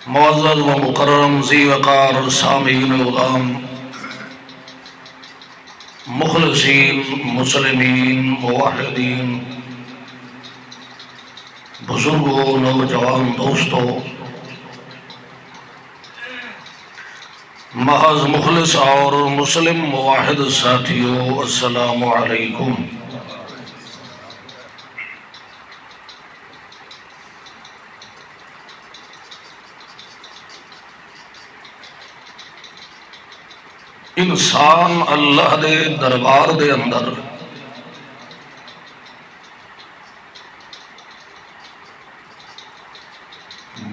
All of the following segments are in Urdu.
معزز و مکرم ذی وقار سامعین غلام مخلصین مسلمین موحدین بزرگوں نوجوان دوستوں محض مخلص اور مسلم موحد ساتھیوں السلام علیکم۔ انسان اللہ دے دربار دے اندر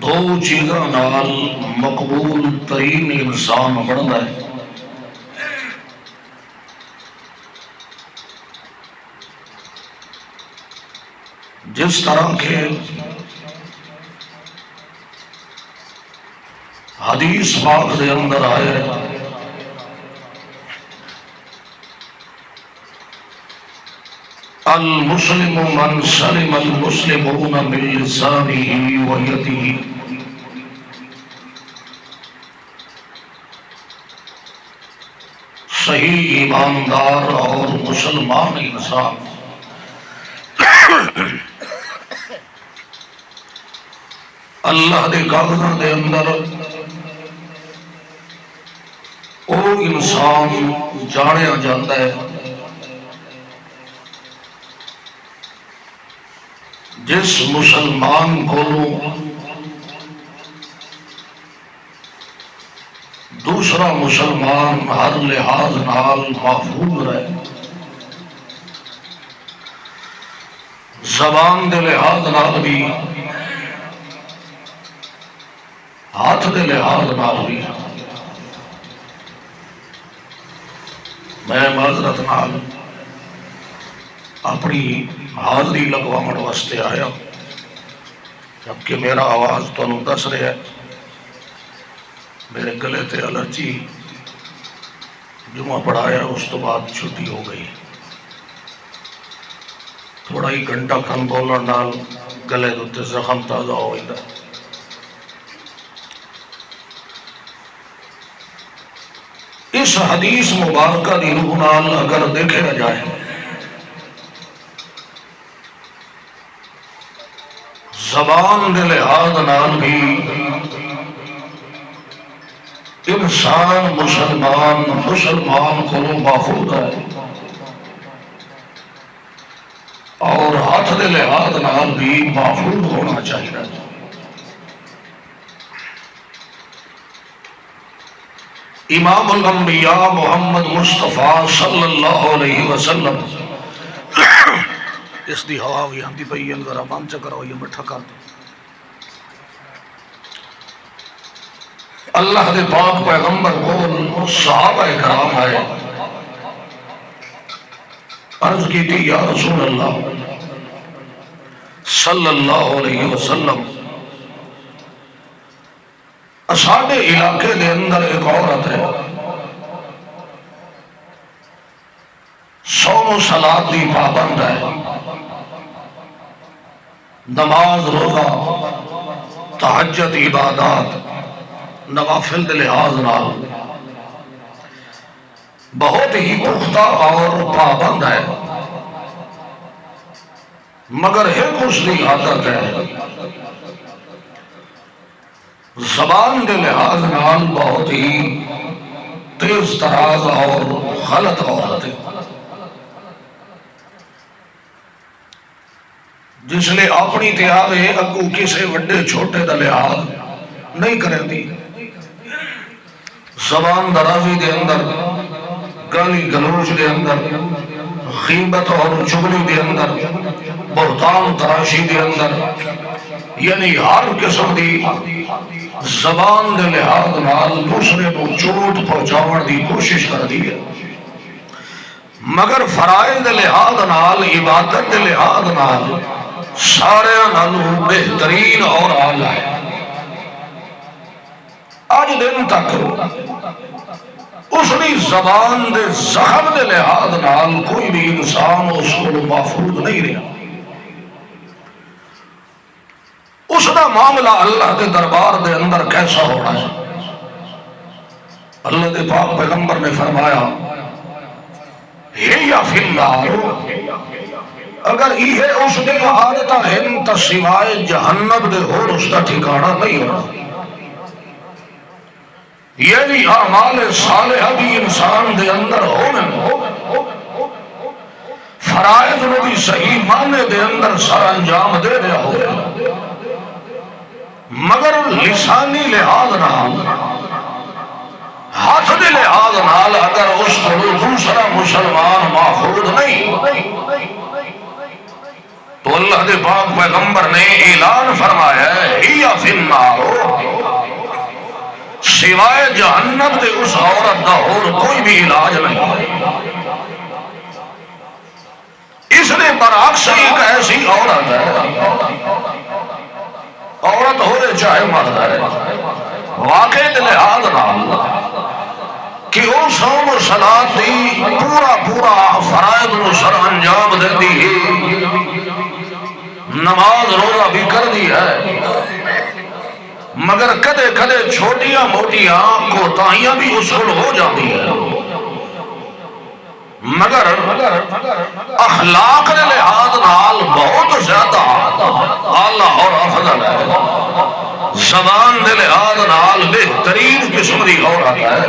دو چیزاں نال مقبول ترین انسان بنتا ہے۔ جس طرح کے حدیث پاک دے اندر آئے المسلم من سلم المسلمون من لسانه ويده، صحیح ایماندار اور مسلمان انسان اللہ دے کاغذاں دے اندر او انسان جانیا جاتا ہے جس مسلمان کو دوسرا مسلمان ہر لحاظ نال محفوظ رہے، زبان دے لحاظ نال بھی، ہاتھ دے لحاظ نال بھی۔ میں معذرت نال اپنی حاضری لگواؤن واسطے آیا، جبکہ میرا آواز تمہیں دس رہا ہے میرے گلے تے الرجی، جمعہ پڑھایا اس تو بعد چھٹی ہو گئی، تھوڑا ہی گھنٹہ کھن بولن نال گلے تے زخم تازہ ہو گیا۔ اس حدیث مبارکہ دی روح نال اگر دیکھا جائے زبان دے لحاظ نال بھی انسان مسلمان کو محفوظ ہے، اور ہاتھ دے لحاظ نال بھی محفوظ ہونا چاہیے۔ امام الانبیاء محمد مصطفیٰ صلی اللہ علیہ وسلم، اس دی ہوا بھی آندی پئی ہے، ذرا بند چ کرو، یہ مٹھا کر دو۔ اللہ دے پاک پیغمبر کو صحابہ کرام آئے، عرض کی تھی یا رسول اللہ صلی اللہ علیہ وسلم، اساڈے علاقے دے اندر ایک عورت ہے، صوم و صلاۃ دی پابند ہے، نماز روزہ تہجد عبادات نوافل دے لحاظ نال بہت ہی پختہ اور پابند ہے، مگر ایک اس کی عادت ہے زبان دے لحاظ نال بہت ہی تیز تراز اور غلط عورت ہے، جس نے اپنی تیارے اگو کسے وڈے چھوٹے دا لحاظ نہیں کرے دی، زبان درازی دے اندر، گالی گلوچ دے اندر، غیبت اور چغلی دے اندر، بہتان تراشی دے اندر، یعنی ہر قسم دی زبان دے لحاظ نال دوسرے کو چوٹ پہنچاون دی کوشش کر دی ہے، مگر فرائض دے لحاظ نال، عبادت دے لحاظ نال سارے نالوں بہترین اور اعلیٰ ہے۔ آج دن تک اس نے زبان دے زخم دے لحاظ نال کوئی بھی انسان اس کو محفوظ نہیں رہا، اس دا معاملہ اللہ دے دربار دے اندر کیسا ایسا ہونا ہے۔ اللہ کے پاک پیغمبر نے فرمایا یا فی النار، اگر یہ اس دی عادت ہے تو سوائے جہنم دے اور اس کا ٹھکانہ نہیں ہونا۔ یعنی اعمال صالحہ بھی انسان دے اندر ہونے، فرائض نے بھی صحیح معنی دے اندر سر انجام دے رہا ہو، مگر لسانی لحاظ نال، ہاتھ دے لحاظ نال اگر اس کو دوسرا مسلمان محفوظ نہیں تو اللہ دے پاک پیغمبر نے اعلان فرمایا ہے ہی فی النار، سوائے جہنم دے اس عورت دا اور کوئی بھی علاج نہیں۔ اس نے برعکس ایک ایسی عورت ہے، عورت ہو رہے چاہے مرد ہے، واقع لحاظ نال کہ وہ صوم و صلاۃ دی پورا فرائض نو سر انجام دیتی ہے، نماز روزہ بھی کر دی ہے، مگر کدے کدے چھوٹیاں موٹیاں کوتاہیاں بھی اس کو ہو جاتی ہے، مگر اخلاق کے لحاظ نال بہت زیادہ اعلیٰ اور افضل ہے، زبان کے لحاظ نال بہترین قسم کی عورت ہے،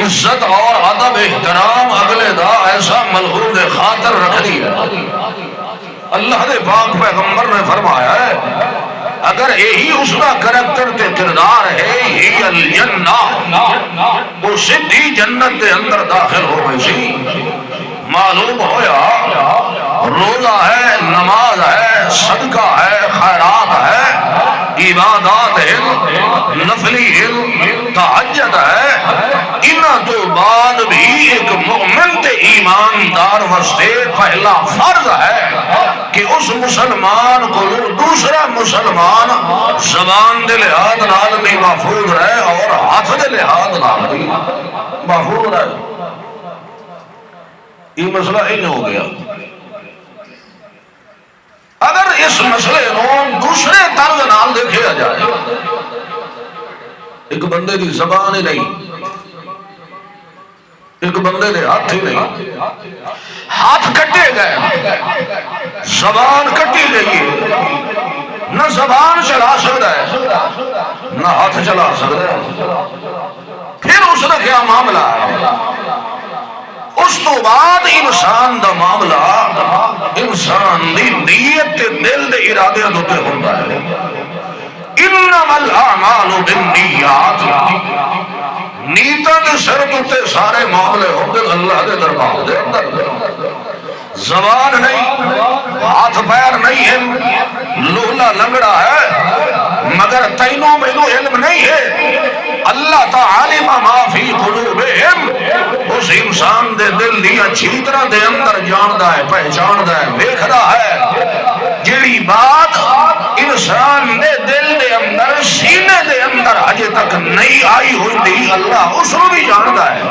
عزت اور ادب احترام اگلے دا ایسا ملحوظ خاطر رکھنی ہے۔ اللہ دے پاک پیغمبر نے فرمایا ہے اگر یہی اس کا کریکٹر تے کردار ہے ہی الجنہ، وہ سدھی جنت دے اندر داخل ہو گئی سی۔ معلوم ہویا روزہ ہے، نماز ہے، صدقہ ہے، خیرات ہے، عبادات ہے، نفلی علم، تہجد ہے، انہاں تو بعد بھی ایک مومن تے ایماندار واسطے پہلا فرض ہے کہ اس مسلمان کو دوسرا مسلمان زبان دے لحاظ نال بھی محفوظ رہے اور ہاتھ دے لحاظ نال بھی محفوظ رہے۔ یہ مسئلہ ہی نہیں ہو گیا۔ اگر اس مسئلے کو دوسرے طرز نال دیکھا جائے، ایک بندے کی زبان ہی نہیں، ایک بندے نے ہاتھ ہی نہیں، ہاتھ کٹے گئے، زبان کٹی گئی ہے، نہ زبان چلا سکتا ہے نہ ہاتھ چلا سکتا ہے، پھر اس نے کیا معاملہ ہے؟ اس تو بعد انسان دا معاملہ انسان دی نیت تے دل دے ارادے دوتے ہوتا ہے۔ انما الاعمال بالنیات، نیتاں دے سر دوتے سارے معاملے ہوتے اللہ دے دربار دے اندر، زبان نہیں، ہاتھ پیر نہیں ہے، لولا لنگڑا ہے، مگر تینوں میں تو علم نہیں ہے۔ اللہ تعالی ما فی قلوبہم، اس انسان دے دل دی اچھی طرح دے اندر جاندا ہے، پہچاندا ہے، دیکھدا ہے۔ جڑی بات انسان دے دل دے اندر، سینے دے اندر اجے تک نہیں آئی ہوئی تھی، اللہ اس کو بھی جاندا ہے۔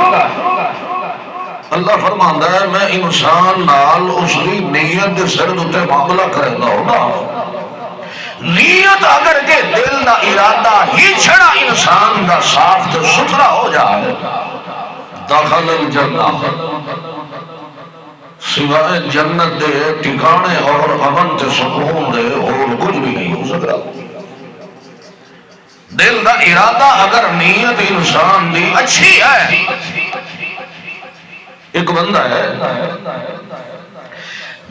اللہ فرماندا ہے میں انسان نال اس کی نیت دے سر تے معاملہ کردا ہوں۔ نیت اگر کہ دل دا ارادہ ہی چھڑا انسان دا صاف تے ستھرا ہو جائے، داخل الجنہ، سوائے جنت دے ٹھکانے اور امن تے سکون دے اور کچھ بھی نہیں ہو سکتا۔ دل دا ارادہ اگر نیت انسان دی اچھی ہے، ایک بندہ ہے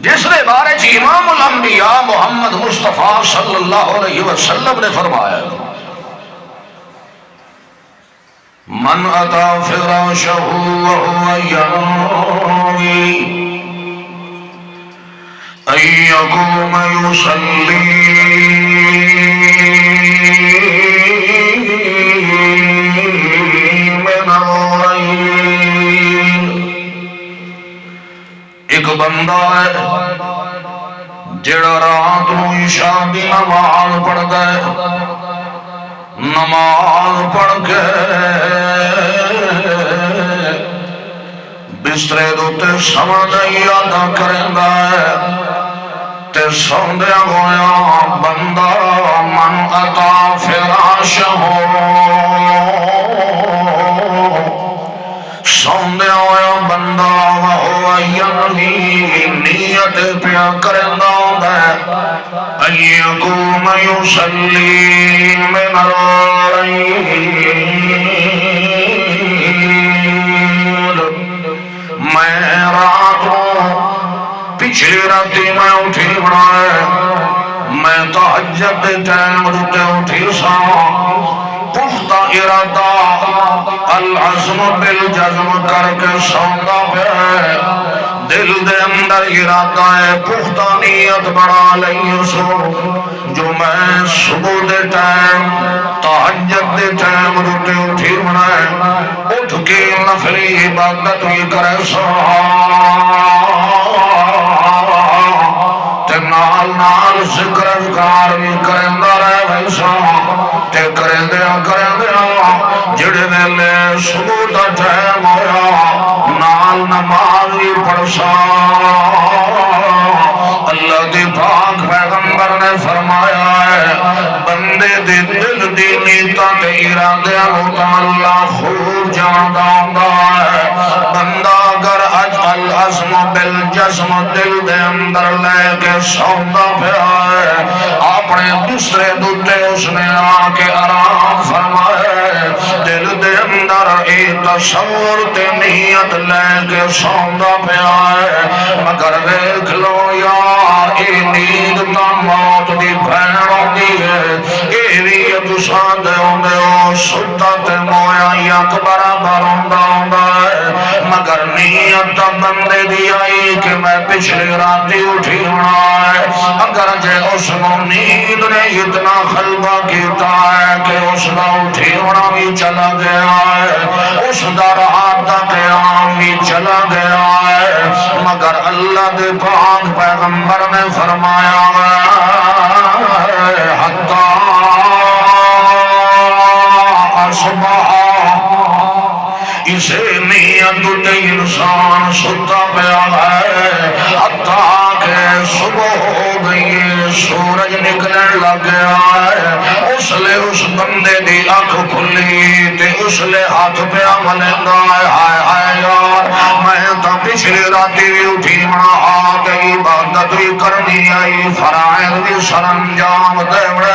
جس نے بارے امام الانبیاء محمد مصطفیٰ صلی اللہ علیہ وسلم نے فرمایا من اتا فراشہ وہو ینوی ان یقوم یصلی من اللیل، ایک بندہ ہے جڑا رات نو عشاء دی نماز پڑھدا ہے، نماز پڑھ کے بسترے دوتے سمجھ یادا کریندا ہے تے سوندیا ہویا بندہ من اتا فراشہ يقوم يصلي من الليل میں راتوں پچھلی راتی میں اٹھی بنائے میں تہجد دے ٹائم رتے اٹھی سا پختہ ارادہ العزم بالجزم کر کے سوندا پہ دل دے اندر ارادہ ہے پختہ نیت بڑا لئی سو جو میں صبح دے ٹائم تہجد دے ٹائم رتے اٹھی بنائے اٹھ کے نفلی عبادت بھی کرے سو نال نال ذکر اذکار بھی کرندا رہے ویسا تے کرندیا جڑے ویلے صبح دا ٹائم ہویا نال نماز بھی پڑھسا اللہ دی پاک پیغمبر نے فرمایا ہے بندے دے دل دی نیتاں تے ارادیاں نوں اللہ خوب جاندا ہوندا ہے بندہ اگر العزم بالجزم دل دے اندر لے کے سوندا پیا ہے اپنے دوسرے دوتے اس نے آ کے آرام فرمایا دل دے اندر ایک تصور تے نیت لے کے سوندا پیا ہے مگر دیکھ لو یار اے نیند تا موت دی بھین ہوندی ہے اے وی تساں دے ہوندے ہو ستا تے مویا یک برابر ہوندا ہے مگر نیت تا بندے دی آئی کہ میں پچھلی راتی اٹھی ہونا ہے اگر جے اس کو نیند نے اتنا خلبہ کیتا ہے کہ اس کا اٹھی ہونا بھی چلا گیا ہے اس دا رات دا قیام بھی چلا گیا ہے مگر اللہ دے پاک پیغمبر نے فرمایا ہے حتی اصبح اسے نیت دے انسان ستا پیا ہے حتیٰ کہ صبح ہو گئی سورج نکلنے لگ گیا ہے اس لئے اس بندے دی آنکھ کھلی تے اس لئے ہاتھ پہ ملنگا ہے ہائے یار میں تا پچھلی راتی بھی اٹھی منا آگئی عبادت بھی کرنی آئی فرائض بھی سرانجام دے بڑا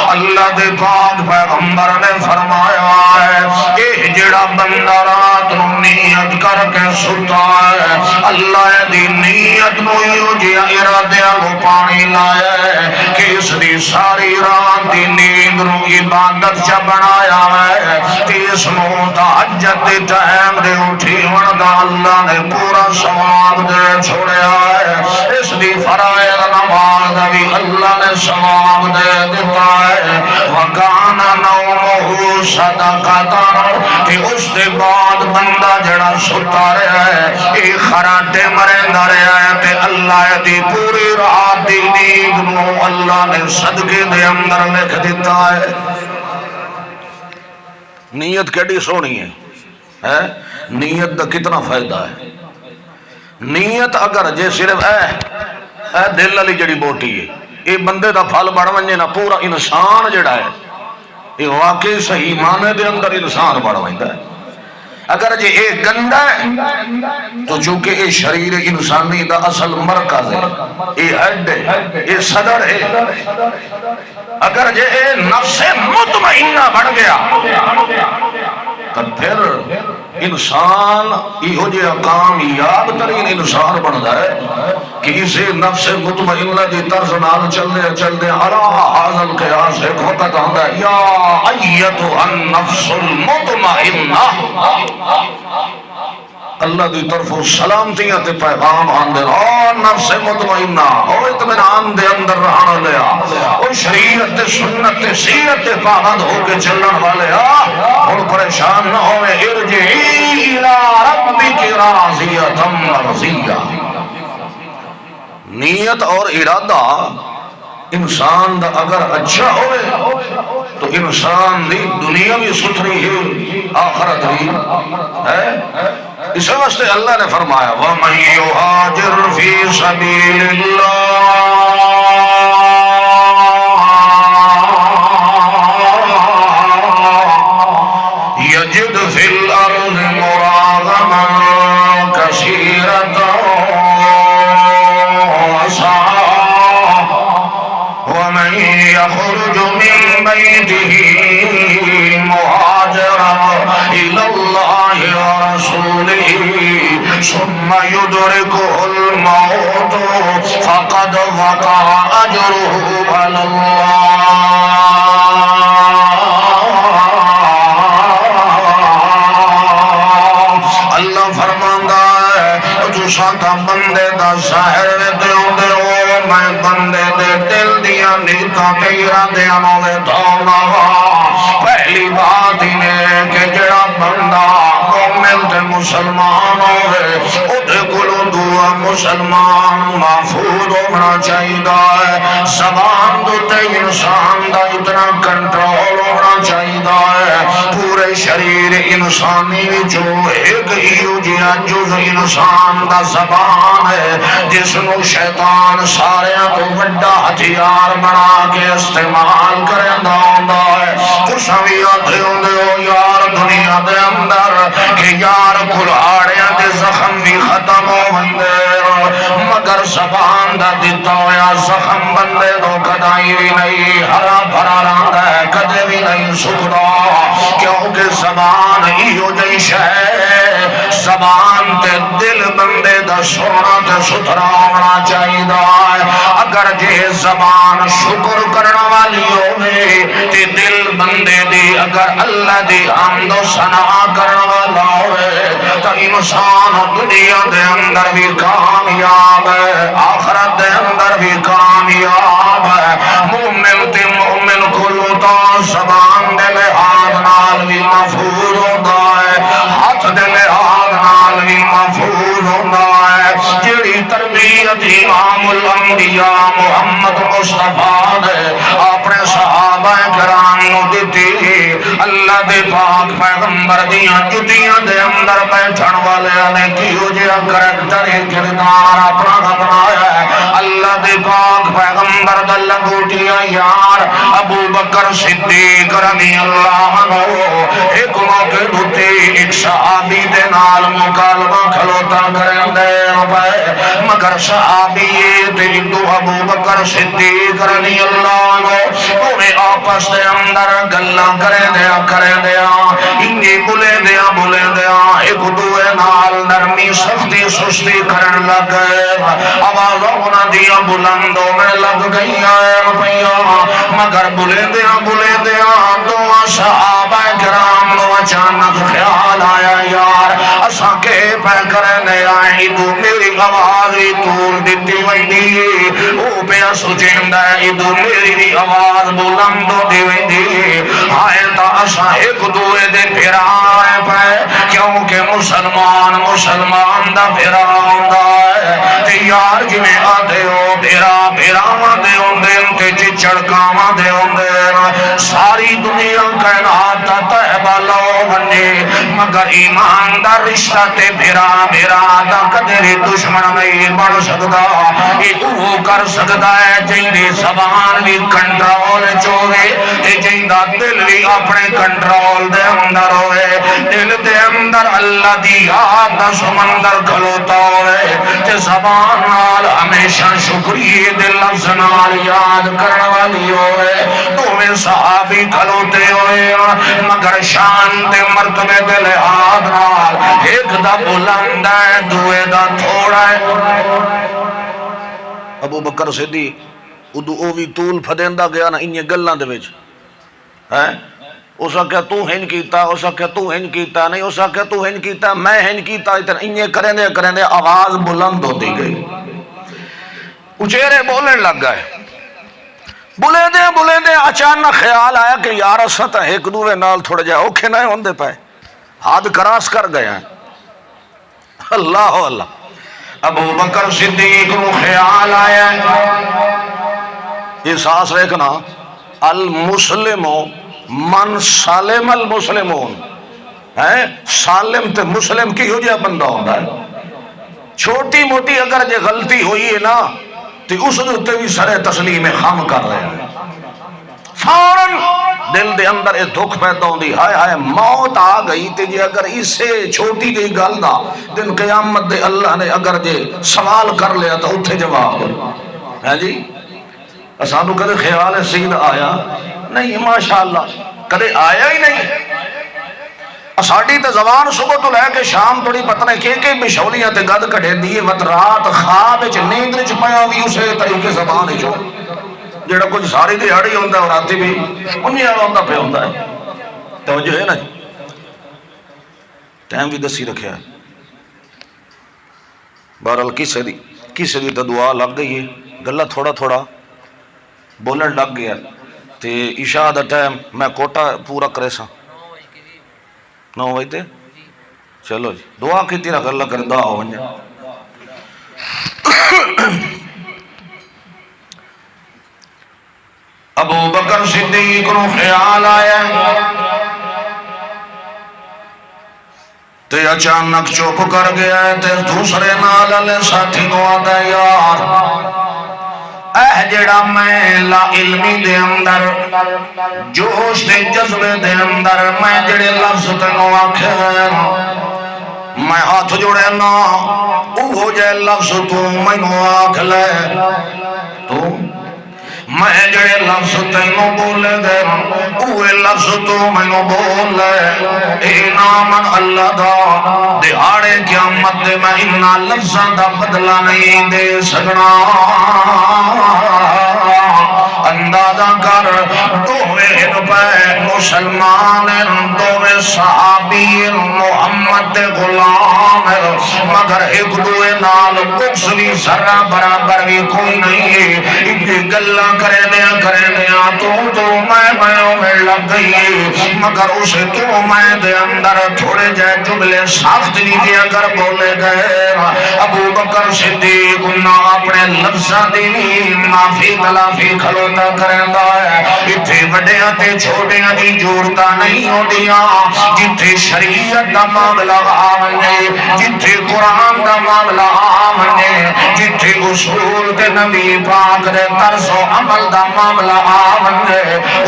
اللہ دے پاک پیغمبر نے فرمایا ہے اے جڑا بندہ رات نو نیت کر کے ستا ہے اللہ دی نیت نو یوں جیا ارادیاں کو پانی لائے کہ اس دی ساری رات دی نیند نو عبادت چا بنایا ہے کہ اس نو تہجد دی ٹائم دے اٹھی وندا اللہ نے پورا ثواب دے چھوڑیا ہے اس دی فرائض نماز بھی اللہ نے ثواب دے دیتا ہے وکانا نومہ صدقتا کہ اس دے بعد بندہ جڑا ستا رہا ہے ایک خراٹے مرندہ رہا ہے تے اللہ دی پوری رات دی نیند نو اللہ نے صدقے دے اندر لکھ دیتا ہے نیت کیڑی سونی ہے نیت دا کتنا فائدہ ہے نیت اگر جے صرف دل علی جڑی بوٹی ہے یہ بندے دا پھل بڑھ ونجے نا پورا انسان جڑا ہے یہ واقعی صحیح معنی دے اندر انسان بڑھ ونجا ہے اگر جے ایک گندہ ہے تو چونکہ یہ شریر انسانی دا اصل مرکز ہے یہ ہڈ ہے یہ صدر ہے اگر جے نفس مطمئنہ بڑھ گیا تو پھر انسان یہ جو کامیاب ترین انسان بنتا ہے کہ اسے نفس مطمئنہ دی طرز نال چل دے علا حاضر قیاس ایک وقت آندا ہے یا ایتھا النفس المطمئنہ اللہ دی طرف سلامتیاں تے پیغام آندے نفس مطمئنہ او اطمینان دے اندر رہنا لیا او شریعت تے سنت تے سیرت تے پابند ہو کے چلن والے اور پریشان نہ ہوئے ارجعی الی ربک راضیۃ مرضیہ نیت اور ارادہ انسان دا اگر اچھا ہوئے تو انسان دی دنیا بھی ستھری ہے آخرت بھی ہے اس واسطے اللہ نے فرمایا وَمَن يُهَاجِرْ فِي سَبِيلِ اللَّهِ يَجِدْ فِي الْأَرْضِ مُرَاغَمًا كَثِيرًا بيته مهاجرا إلى الله ورسوله ثم يدركه الموت فقد وقع أجره على اللہ فرماندا ہے جو ساڈا بندے دا ظاہر دیو میں بندے دے دل دیاں نیتاں تے ارادیاں نوں ویکھاؤنا وا پہلی بات یہ کہ جڑا بندہ مومن تے مسلمان ہوئے اودے کولوں دعا مسلمان محفوظ ہونا چاہیدا ہے زبان تے انسان دا اتنا کنٹرول ہونا چاہیدا ہے پورے شریر انسانی جو ایک ایو جہا جز انسان دا زبان ہے جس نو شیطان ساریاں تو بڑا ہتھیار بنا کے استعمال کرندا ہوندا ہے تساں وی آندے ہو یار دنیا دے اندر کہ یار کلاڑیاں دے زخم بھی ختم ہو وندے مگر زبان دا دتا ہویا زخم بندے نو کدائی بھی نہیں ہرا بھرا رہندا ہے کدے بھی نہیں سکدا کیونکہ زبان ایو جئی شے زبان تے دل بندے دا سونا تے ستھرا ہونا چاہیدا ہے اگر جے زبان شکر کرنا والی ہوے تے دل بندے دی اگر اللہ دی حمد و ثنا کرنا والا ہوے تے انسان دنیا دے اندر بھی کامیاب ہے آخرت دے اندر بھی کامیاب ہے مومن تے مومن کولوں تا زبان دے لحاظ نال بھی محفوظ ہوندا ہے ہاتھ دے لحاظ نال بھی محفوظ ہوندا ہے جڑی تربیت امام الانبیاء محمد مصطفیٰ نے اپنے صحابہ کرام نو دتی اللہ دے پاک پیغمبر دیاں جتیاں دے اندر بیٹھن والے نے کیو جہا کریکٹر کردار اپنا بنایا ہے اللہ دے پاک پیغمبر دا لنگوٹیا یار ابو بکر صدیق رضی اللہ عنہ ایک موقع ہوتے ایک صحابی دے نال مکالمہ کھلوتا کریں دے مگر صحابی تے دو ابو بکر صدیق رضی اللہ عنہ انہیں آپس دے اندر گلاں کریں دیا انگی بلے دیا ایک دوے نال نرمی سختی سستی کرن لگ گئے آواز ہونا دیا بلندوں میں لگ گئی روپیہ مگر بلے دیا دو صحابہ کرام نو اچانک خیال آیا یار اساں کے پہ کرنے آئی تو میری آواز تول دیتی ویندی او پہ سوچیں دے ادو میری بھی آواز بلند دی ویندی آئے تا اساں ایک دوے دے پھرا آئے پہ کیونکہ مسلمان دا پھرا ہوندا ہے تے یار جی میں آدھے ہو پھرا دے ہوندے تے چڑکاواں دے ہوندے ساری دنیا کائنات دا تہبہ لو بنے مگر ایمان دا رشتہ تے پھرا دا کدے دشمن نہیں بڑھ سکدا یہ تو کر سکدا ہے جیندی زبان بھی کنٹرول چوے تے جیندہ دل بھی اپنے کنٹرول دے اندر ہوئے دل دے اندر اللہ دی یاد دا سمندر کھلوتا ہوئے تے زبان نال ہمیشہ شکریہ دل لفظ نال یاد کرنے والی ہوئے تو میں صحابی کھلوتے ہوئے مگر شان تے مرتبے دے لحاظ نال ایک دا بلند ہے دوے دا تھوڑا ہے ابو بکر صدیق ادو او بھی طول پھدیندا گیا نا انہی گلاں دے وچ ہے اسا کہ تو ہن کیتا اسا کہ تو ہن کیتا نہیں اسا کہ تو ہن کیتا میں ہن کیتا انہی کریں دے آواز بلند ہوتی گئی اچھیرے بولن لگ گئے بولے دے اچانک خیال آیا کہ یار اسا تا ایک دوے نال تھوڑے جائے اوکھے نہ ہوندے پائے حد کراس کر گیا اللہ اللہ ابو بکر صدیق کو خیال آیا یہ ساس رکھنا المسلم من سالم المسلمون سالم تے مسلم کی ہو جائے بندہ ہوتا ہے چھوٹی موٹی اگر جے غلطی ہوئی ہے نا تو اس دوتے بھی سرے تسلیم خام کر رہے ہیں فوراً دل دے اندر ایک دکھ پیدا ہوں دی ہائے موت آ گئی تے جی اگر اسے چھوٹی گئی گل دا دن قیامت دے اللہ نے اگر جے سوال کر لیا تو اتھے جواب ہے جی سانو کدے خیال ہے سید آیا نہیں، ماشاءاللہ کدے آیا ہی نہیں۔ ساڑی تے زبان صبح تو لے کے شام توڑی پتہ نہیں کہ بشولیاں تے گد کٹے دیئے وقت رات خواب وچ نیند وچ پیا بھی اسے طریقے زبان ہے جو جڑا کچھ ساری دیہاڑی ہوندا ہے اور راتی بھی انہی والا ہوندا پہ ہوندا ہے۔ توجہ ہے نا جی، ٹائم بھی دسی رکھیا ہے۔ بہرحال کسے دی تے دعا لگ گئی ہے، گلا تھوڑا تھوڑا بولن لگ گیا تے عشاء دا ٹائم میں کوٹا پورا کرے سا 9 بجے۔ چلو جی دعا کی تیرا اللہ کر دعا ہو ونجے۔ ابو بکر صدیق نو خیال آیا تے اچانک چپ کر گیا تے دوسرے نال والے ساتھی کو آتا یار جڑا میں لا علمی دے اندر جوش دے جذبے دے اندر میں جڑے لفظ تینوں آکھے میں ہاتھ جوڑے نا وہ جے لفظ تو مینوں آکھ لے تو میں جڑے لفظ تینوں بولے دے اوے لفظ تو مینوں بول لے اے نامن اللہ دا دہاڑے قیامت دے میں انہاں لفظاں دا بدلہ نہیں دے سکنا۔ اندازہ کر دوویں پہ مسلمان دوویں صحابی محمد غلام مگر ایک دوے نال کچھ بھی ذرہ برابر بھی کوئی نہیں ہے۔ ایک گلا کرے دیا تو میں لگ گئی مگر اسے تو میں دے اندر تھوڑے جائے جملے سخت نہیں دیا کر بولے گئے۔ ابو بکر صدیق انہاں اپنے لفظاں دی معافی تلافی کھلوتا کریں دا ہے۔ اتھے وڈیاں تے چھوٹیاں دی جورتا نہیں ہوندیاں، جتھے شریعت دا معاملہ آونے، جتھے قرآن دا معاملہ آونے، جتھے اصول تے نبی پاک دے طرز و عمل دا معاملہ آونے،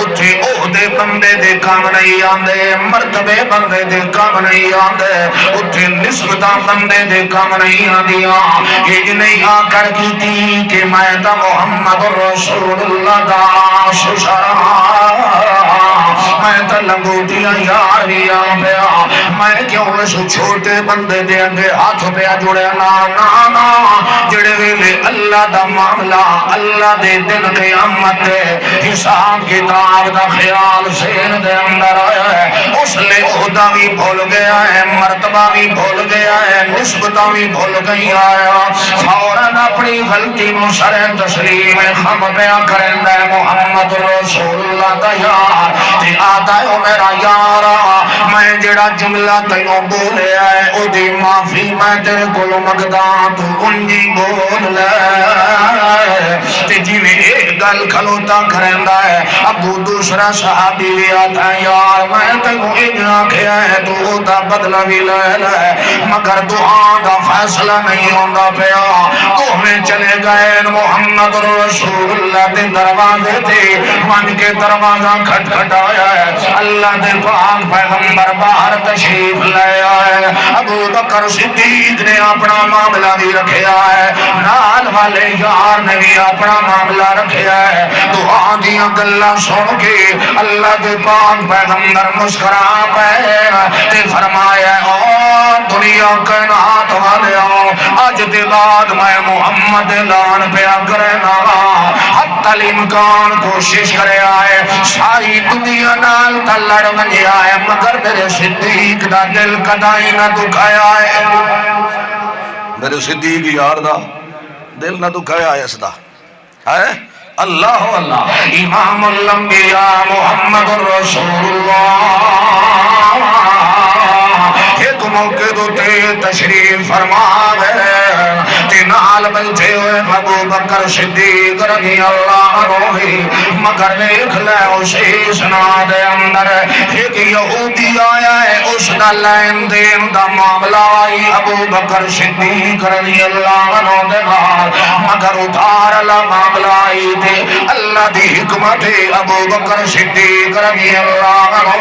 اتھے عہدے بندے دے کام نہیں آندے، مرتبے بندے دے کام نہیں آندے، اتھے نسبتاں بندے دے کام نہیں آندیاں۔ یہ نہیں آ کر کی تھی کہ میں دا محمد رسول اللہ دا ششرا میں تا لنگوٹیاں یاریاں پیا، میں کیوں اس چھوٹے بندے دے انگے ہاتھ پیا جڑے نا جڑے ویلے اللہ دا معاملہ اللہ دے دن قیامت حساب کتاب دا خیال سین دے اندر آیا ہے، اس لئے عہدہ بھی بھول گیا ہے، مرتبہ بھی بھول گیا ہے، نسبتہ بھی بھول گئی آیا، فوراً اپنی غلطی مصر تسلیم خم پیا کریں دے محمد رسول اللہ دا یار تے آتا ہے میرا یارا میں جڑا جملہ تینوں بولے آئے او دی معافی میں تیرے کلو مقدان تو انجی بول لے تے جی میں ایک گل کھلوتا کریں ہے۔ ابو دوسرا صحابی بھی آتا ہے یار میں تینوں اجنا کیا ہے تو دا بدلہ بھی لے لے مگر دعا دا فیصلہ نہیں ہوندہ پیا تو میں چلے گئے محمد رسول اللہ دے دروازے تھے من کے دروازہ کھٹ کھٹایا ہے، اللہ دے پاک پیغمبر باہر تشریف لے آئے۔ ابو بکر صدیق نے اپنا معاملہ بھی رکھیا ہے، نال والے یار نے بھی اپنا معاملہ رکھیا ہے، دعا دیاں گلاں سن کے اللہ دے پاک پیغمبر مسکرا پے تے فرمایا او دنیا کائنات والے آج دے بعد میں محمد اعلان پیا کرنا حتی الامکان کوشش کرے آئے ساری دنیا نال تلڑ منجے آئے مگر میرے صدیق دا دل کدائی نہ دکھایا ہے، میرے صدیق یار دا دل نہ دکھایا ہے اس دا ہے اللہ اللہ امام الانبیاء محمد رسول اللہ ایک موقع دو تے تشریف فرما گئے تینال بلتے ہوئے ابو بکر صدیق رضی اللہ عنہ مگر دیکھ لے اسی سنا دے اندر ایک یہودی آیا ہے اس دا لین دین دا معاملہ آئی ابو بکر صدیق رضی اللہ عنہ دے مگر ادھار اللہ معاملہ آئی تھے اللہ دی حکمت ابو بکر صدیق رضی اللہ عنہ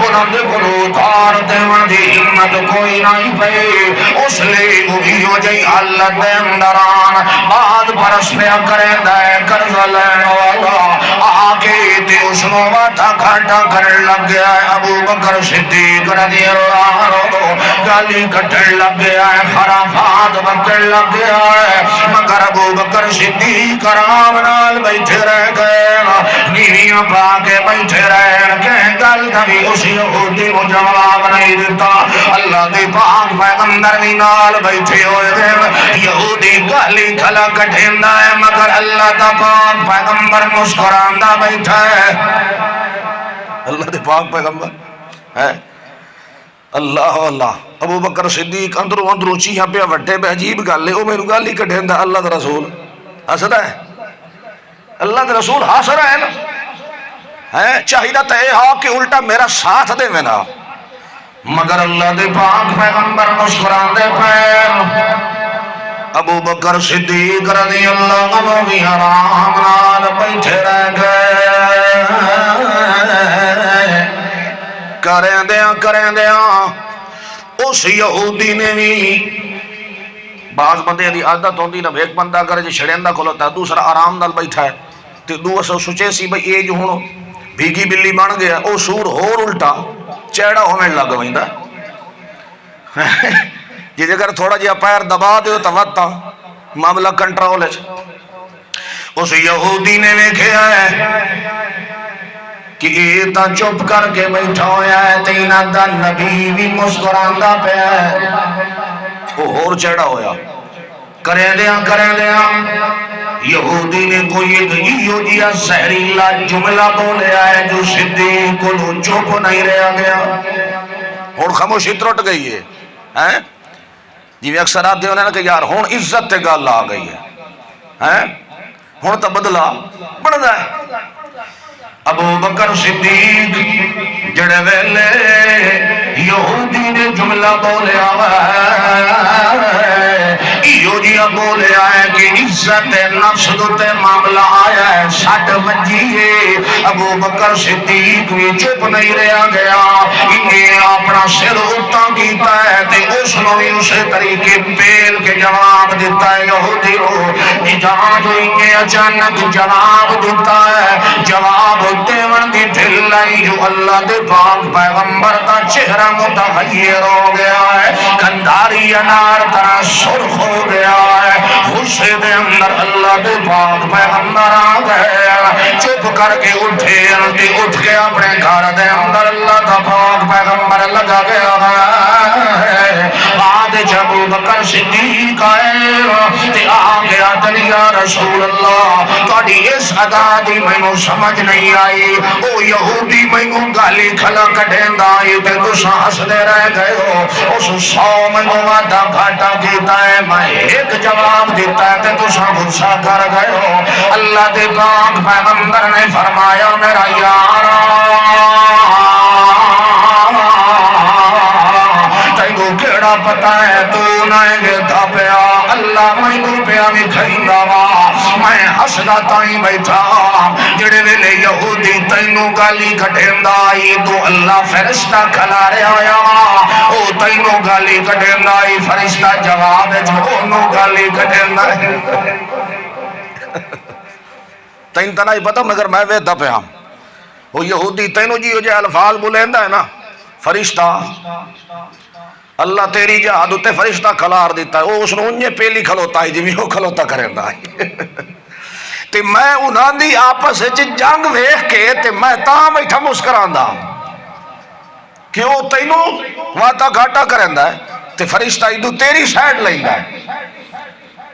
انہوں نے ادھار دے دی ہمت کوئی نہیں پئی اس لیے وہی ہو جائی حالت دے اندران بعد برس پہ کریں دے قرض لین والا آ کے تے اس نو واٹا کھاٹا کرن لگ گیا ہے ابو بکر صدیق رضی اللہ عنہ گالی کٹن لگ گیا ہے خرافات بکن لگ گیا ہے مگر ابو بکر صدیق آرام نال بیٹھے رہ گئے نیویاں پا کے بیٹھے رہن کہ گل کبھی اس یہودی کو جواب نہیں دیتا اللہ دے پاک پیغمبر بھی نال بیٹھے ہوئے دے یہودی گالی کھلا کٹھیندا ہے مگر اللہ دا پاک پیغمبر مسکراندا بیٹھا ہے اللہ دے پاک پیغمبر ہے اللہ اللہ ابو بکر صدیق اندروں چیہاں پہ وٹے پہ عجیب گل ہے وہ میرے گالی کٹھیندا اللہ دا رسول ہسدا ہے اللہ دے رسول حاضر ہے نا چاہیے تو یہ ہو کہ الٹا میرا ساتھ دے میں نا مگر اللہ دے پاک پیغمبر مسکران دے پہ ابو بکر صدیق رضی اللہ عنہ بھی آرام نال بیٹھے رہ گئے کریں دیاں اس یہودی نے بھی بعض بندے دی عادت ہوندی نہ ایک بندہ کرے جو چھڑیندا کھلوتا دوسرا آرام نال بیٹھا ہے تے دوسرا سوچے سی بھئی اے جو ہن بھیگی بلی بن گیا او سور ہور الٹا چیڑا ہونے لگ ویندا جے اگر تھوڑا جہا پیر دبا دیو تے وتا معاملہ کنٹرول ہے اس یہودی نے ویکھیا ہے کہ یہ تا چپ کر کے بیٹھا ہویا ہے تے انہاں دا نبی بھی مسکراندا پیا ہے وہ اور چڑھا ہویا کریں دیاں یہودی نے کوئی ایو جیا زہریلا جملہ بولیا ہے جو صدیق کو چپ نہیں رہا گیا ہن خاموشی ٹوٹ گئی ہے جی اکثر آتے ہونے نا کہ یار ہن عزت تے گل آ گئی ہے ہن تو بدلا بڑھدا ہے ابو بکر صدیق جڑے ویلے یہودی نے جملہ بولیا ایو جیا بولیا ہے کہ عزت نفس دوتے معاملہ آیا ہے سٹ بجیے ابو بکر صدیق بھی چپ نہیں رہا گیا انہیں اپنا سر اتاں کیتا ہے تے اس نے بھی اسے طریقے پیل کے جواب دیتا ہے یہودی رو اجاز انہیں اچانک جواب دیتا ہے جواب دیون دی دل لائی جو اللہ دے پاک پیغمبر کا چہرہ متغیر ہو گیا ہے کنداری انار طرح سرخ ہو گیا ہے غصے دے اندر اللہ دے پاک پیغمبر آ گئے چپ کر کے اٹھے اٹھ کے اپنے گھر دے اندر اللہ دا پاک پیغمبر لگا گیا ہے بعد جب بکر صدیق آئے تے آ گیا دلیا رسول اللہ تھوڑی اس ادا دی مینوں سمجھ نہیں آئی او یہودی مینوں گالی کھلا کڈیندا اے تے تساں ہسدے رہ گئے ہو اس 100 مینوں وعدہ گھاٹا کیتا ہے میں ایک جواب دیتا ہے تے تساں غصہ کر گئے ہو اللہ دے پاک پیغمبر نے فرمایا میرا یار تینوں کیڑا پتہ ہے تو نہ گدا پیا اللہ مینوں پیا وکھائندا وا میں ہسدا تائیں بیٹھا جڑے ویلے یہودی تینوں گالی کٹیندا اے تو اللہ فرشتہ کھلاریا ہویا او تینوں گالی کٹیندا اے فرشتہ جواب جو اونوں گالی کٹیندا اے تین تنا ہی پتہ مگر میں ویدا پیا وہ یہودی تینوں جی جو الفاظ بولیندا ہے نا فرشتہ اللہ تیری جہاد تے فرشتہ کھلار دیتا ہے اس نے انہیں پہلی کھلوتا ہے جی وہ کھلوتا کریندا ہے تے میں انہاں دی آپس وچ جنگ ویکھ کے تے میں تاں بیٹھا مسکراندا کیوں تینوں وعدہ گھاٹا کریندا ہے تے فرشتہ ادو تیری سائیڈ لیندا ہے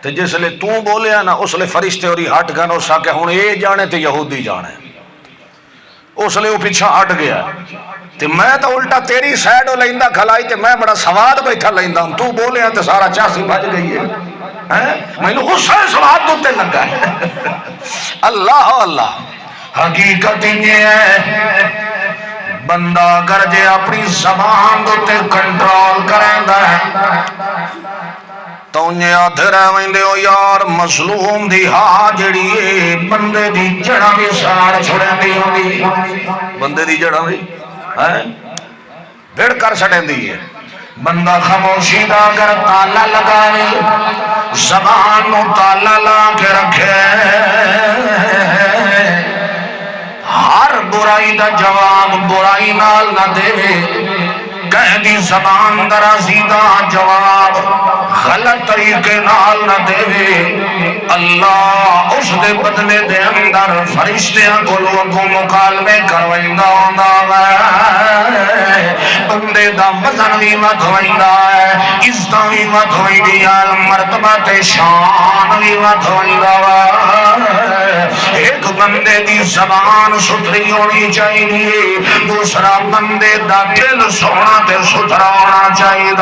تے جس لے تو بولیا نا اس لے فرشتے اوری ہٹ گئے اس آکے ہن اے جانے تے یہودی جانے اس لے وہ پیچھے ہٹ گیا تے میں تو الٹا تیری سائیڈ ہو لیندا کھلائی تے میں بڑا سواد بیٹھا لیندا ہوں تو بولیا تے سارا چاسی بج گئی ہے میں نے غصہ سواد دوتے لگا ہے اللہ اللہ حقیقت یہ ہے بندہ اگر جے اپنی زبان دوتے کنٹرول کریندا ہے تو انہیں آدھے رہ ویندے ہو یار مظلوم دی ہاں جڑی بندے دی جڑا بھی ساڑ چھوڑیں دی ہوندی بندے دی جڑا بھی بھیڑ کر سٹیں دی ہے بندہ خاموشی دا اگر تالا لگائے زبان نو تالا لا کے رکھے ہر برائی دا جواب برائی نال نہ دے کہہ دی زبان درازی دا جواب غلط طریقے نال نہ دے اللہ اس دے بدلے دے اندر فرشتیاں کو لوگوں مکالمے کروائندہ ہوندا ہے بندے دا وزن بھی ودھوائندہ ہے عزتاں بھی ودھوائندی ہے مرتبہ تے شان بھی ودھوائندہ ہے ایک بندے دی زبان ستھری ہونی چاہیے دوسرا بندے دا دل سونا تے ستھرا ہونا چاہیے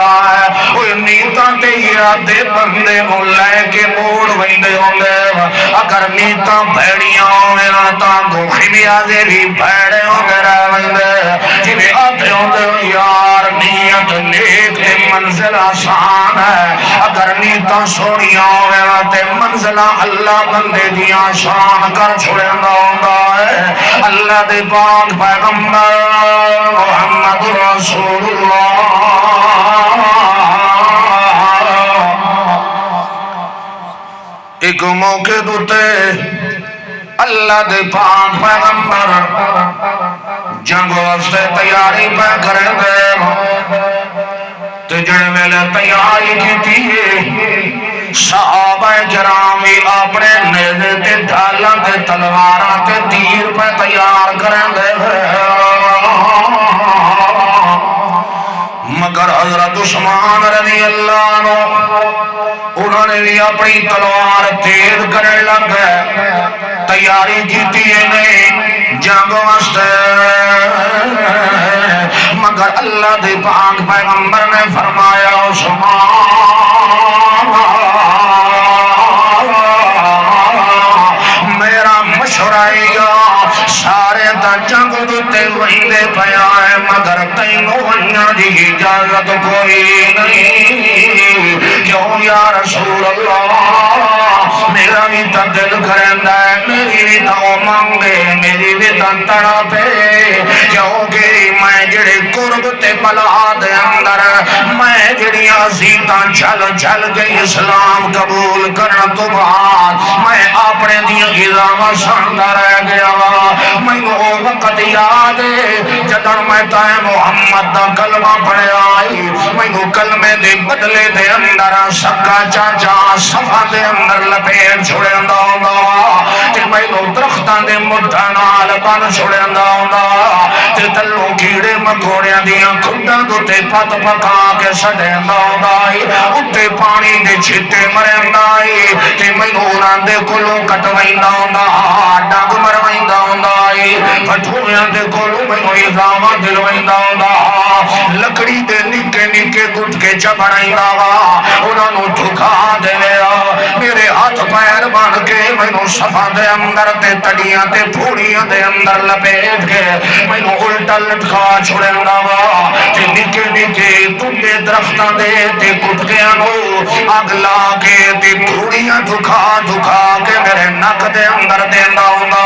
وہ نیتاں تے ارادے بندے کو لے کے موڑ ویندے ہوندے اگر نیتاں بھڑیاں ہوئے تاں گوخی بھی آدھے بھی بھڑے ہوندے رہ ویندے جنہیں آتے ہوندے یار نیت نیک تے منزل آسان ہے اگر نیتاں سونیاں ہوئے تے منزلہ اللہ بندے دیاں شان کر چھوڑے ہوندا ہے اللہ دے پاک پیغمبر محمد رسول ایک موقع دوتے اللہ دے پاک پیغمبر جنگ واسطے تیاری پہ کریں دے تے جڑے ویلے تیاری کی تھی صحابہ کرام اپنے نیزے تے ڈھالاں تے تلواراں تے تیر پہ تیار کریں دے مگر حضرت عثمان رضی اللہ عنہ انہوں نے بھی اپنی تلوار تیز کرنے لگ گئے تیاری کی نہیں جنگ واسطے مگر اللہ دے پاک پیغمبر نے فرمایا عثمان میرا مشورہ سارے تا جنگ دیتے وہیندے پیا ہے مگر تینوں وہیاں دی اجازت کوئی نہیں کیوں یا رسول اللہ میرا بھی تا دل کرندہ ہے میری بھی تا مانگے میری بھی تا تڑپے کیونکہ میں جڑے قرب تے بلا دے اندر میں جڑی عزیتاں چل کے اسلام قبول کرن تو بعد میں اپنے دیا غذاواں سندا رہ گیا میں وہ وقت یاد جدن میں تائے محمد دا کلمہ پڑھیا آئی میں کلمے دے بدلے دے اندر سکا چاچا صفحہ دے اندر لپیٹ چھوڑے اندہ ہوندا تے میں درختان دے مدھنال بن چھوڑے اندہ ہوندا تے تلوں کیڑے مکوڑیاں دیاں کھڈاں دوتے پت پکا کے سڑے اندہ ہوندا اتے پانی دے چھتے مرے اندہ تے میں نوران دے کلوں کٹوائندہ ہوندا ڈاگ مروائندہ ہوندا پٹھویاں دے کولوں میں اضامہ دلوائندہ ہوندا لکڑی دے نکے نکے گٹ کے چبڑائندہ انہوں نے دھکا دے لیا میرے ہاتھ پیر بن کے میں صفا دے اندر تے تڑیاں تے پھوڑیاں دے اندر لپیٹ کے میں الٹا لٹکا چھوڑندہ تے نکے نکے ٹوٹے درختاں دے تے کٹکیاں نو اگ لا کے تے پھوڑیاں دھکا کے میرے نک دے اندر دیندہ ہوندا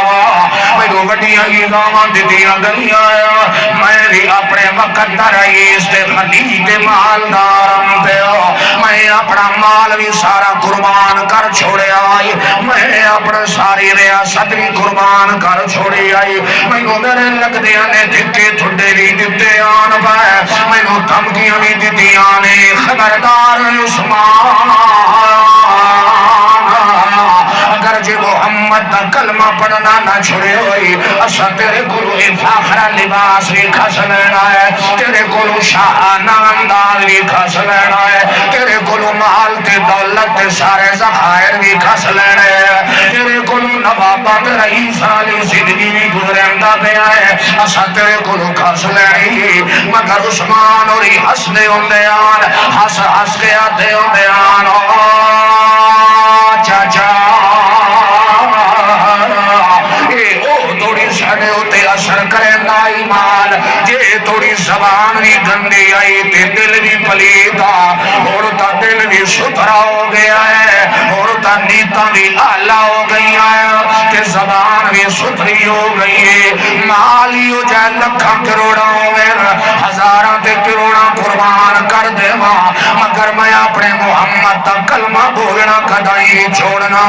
میں وڈیاں اضاماں دیاں گلیاں میں بھی اپنے وقت دا رئیس تے خلیج تے مالدارم پہ میں اپنا مال بھی سارا قربان کر چھوڑے آئی میں اپنا ساری ریاست بھی قربان کر چھوڑے آئی میں میرے لگ دیا نے دھکے تھوڑے بھی دیتے آن پائے میں دھمکیاں بھی دیتی آنے خبردار عثمان اگر جی محمد دا کلمہ پڑھنا نہ چھڑے ہوئی اسا تیرے کلو فاخرہ لباس بھی کھس لینا ہے تیرے کلو شاہانہ انداز بھی کھس لینا ہے تیرے کلو مال تے دولت تے سارے ذخائر بھی کھس لینے ہیں تیرے کلو نوابت رئیس علی زندگی بھی گزرندہ پہ آئے اسا تیرے کلو کھس لینی مگر عثمان اور ہس دے ہوندے آن ہس کے آتے ہوندے آن چاچا ساڑے ہوتے اثر کریں گا ایمان جے تھوڑی زبان بھی گندی آئی تے دل بھی پلیتا اور تا دل بھی ستھرا ہو گیا ہے اور تا نیتا بھی آلہ ہو گئی ہے تے زبان بھی ستھری ہو گئی ہے مالی ہو جائے لکھا کروڑا ہو گئے ہزاراں تے کروڑا قربان کر دے مگر میں اپنے محمد دا کلمہ بولنا کدائی چھوڑنا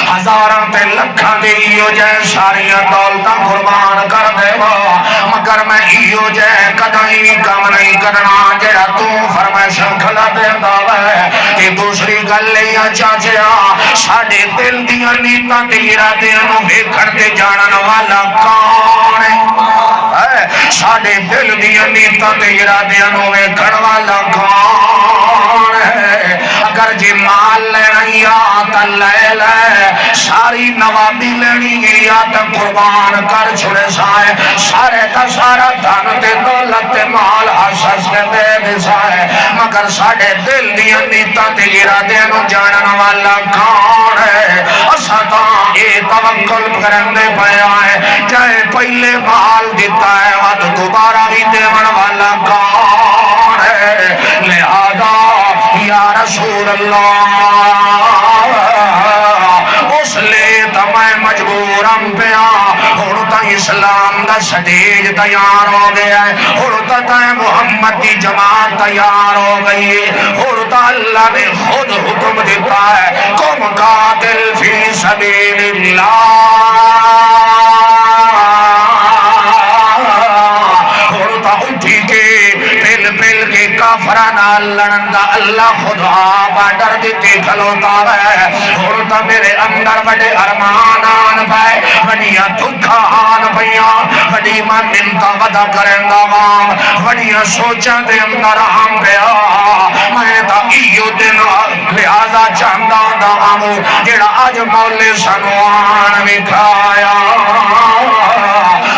ہزاراں تے لکھاں دے ایو جائے ساریاں دولتاں قربان کر دے مگر میں ایو جائے کدائی کام نہیں کرنا جڑا تو فرمائشاں کھلا دیندا ہے تے دوسری گل لیا چاچیا ساڈے دل دیاں نیتاں تے ارادیاں نوں ویکھن تے جانن والا کون ہے ساڈے دل دیاں نیتاں تے ارادیاں نوں ویکھن والا کون ہے اگر جی مال لینا یا تا لے لے ساری نوابی لینی یا تا قربان کر چھڑے سائے سارے کا سارا دھن تے دولت تے مال حسس کے دے دے سائے مگر ساڑے دل دیا نیتا تے ارادے نو جانن والا کون ہے اساتاں اے توکل کرندے پیا ہے چاہے پہلے مال دیتا ہے ود دوبارہ بھی دیون والا کون ہے لہذا یا رسول اللہ اس لئے تا میں مجبورم پیا ہونتا اسلام دا سٹیج تیار ہو گیا ہے ہونتا محمد کی جماعت تیار ہو گئی ہے ہونتا اللہ نے خود حکم دیتا ہے قم قاتل فی سبیل اللہ ہونتا اٹھی کے پل کے کافرانہ لڑن دا اللہ خدا بارڈر دیتے کھلوتا ہے ہونتا میرے اندر بڑے ارمان آن پائے بڑیاں دکھا آن پائیاں بڑی ماں منتا ودا کریں دا وام بڑیاں سوچاں دے اندر آن پیا میں تا ایو دن لہذا چاندہ دا وامو جیڑا آج مولے سنوان بکھایا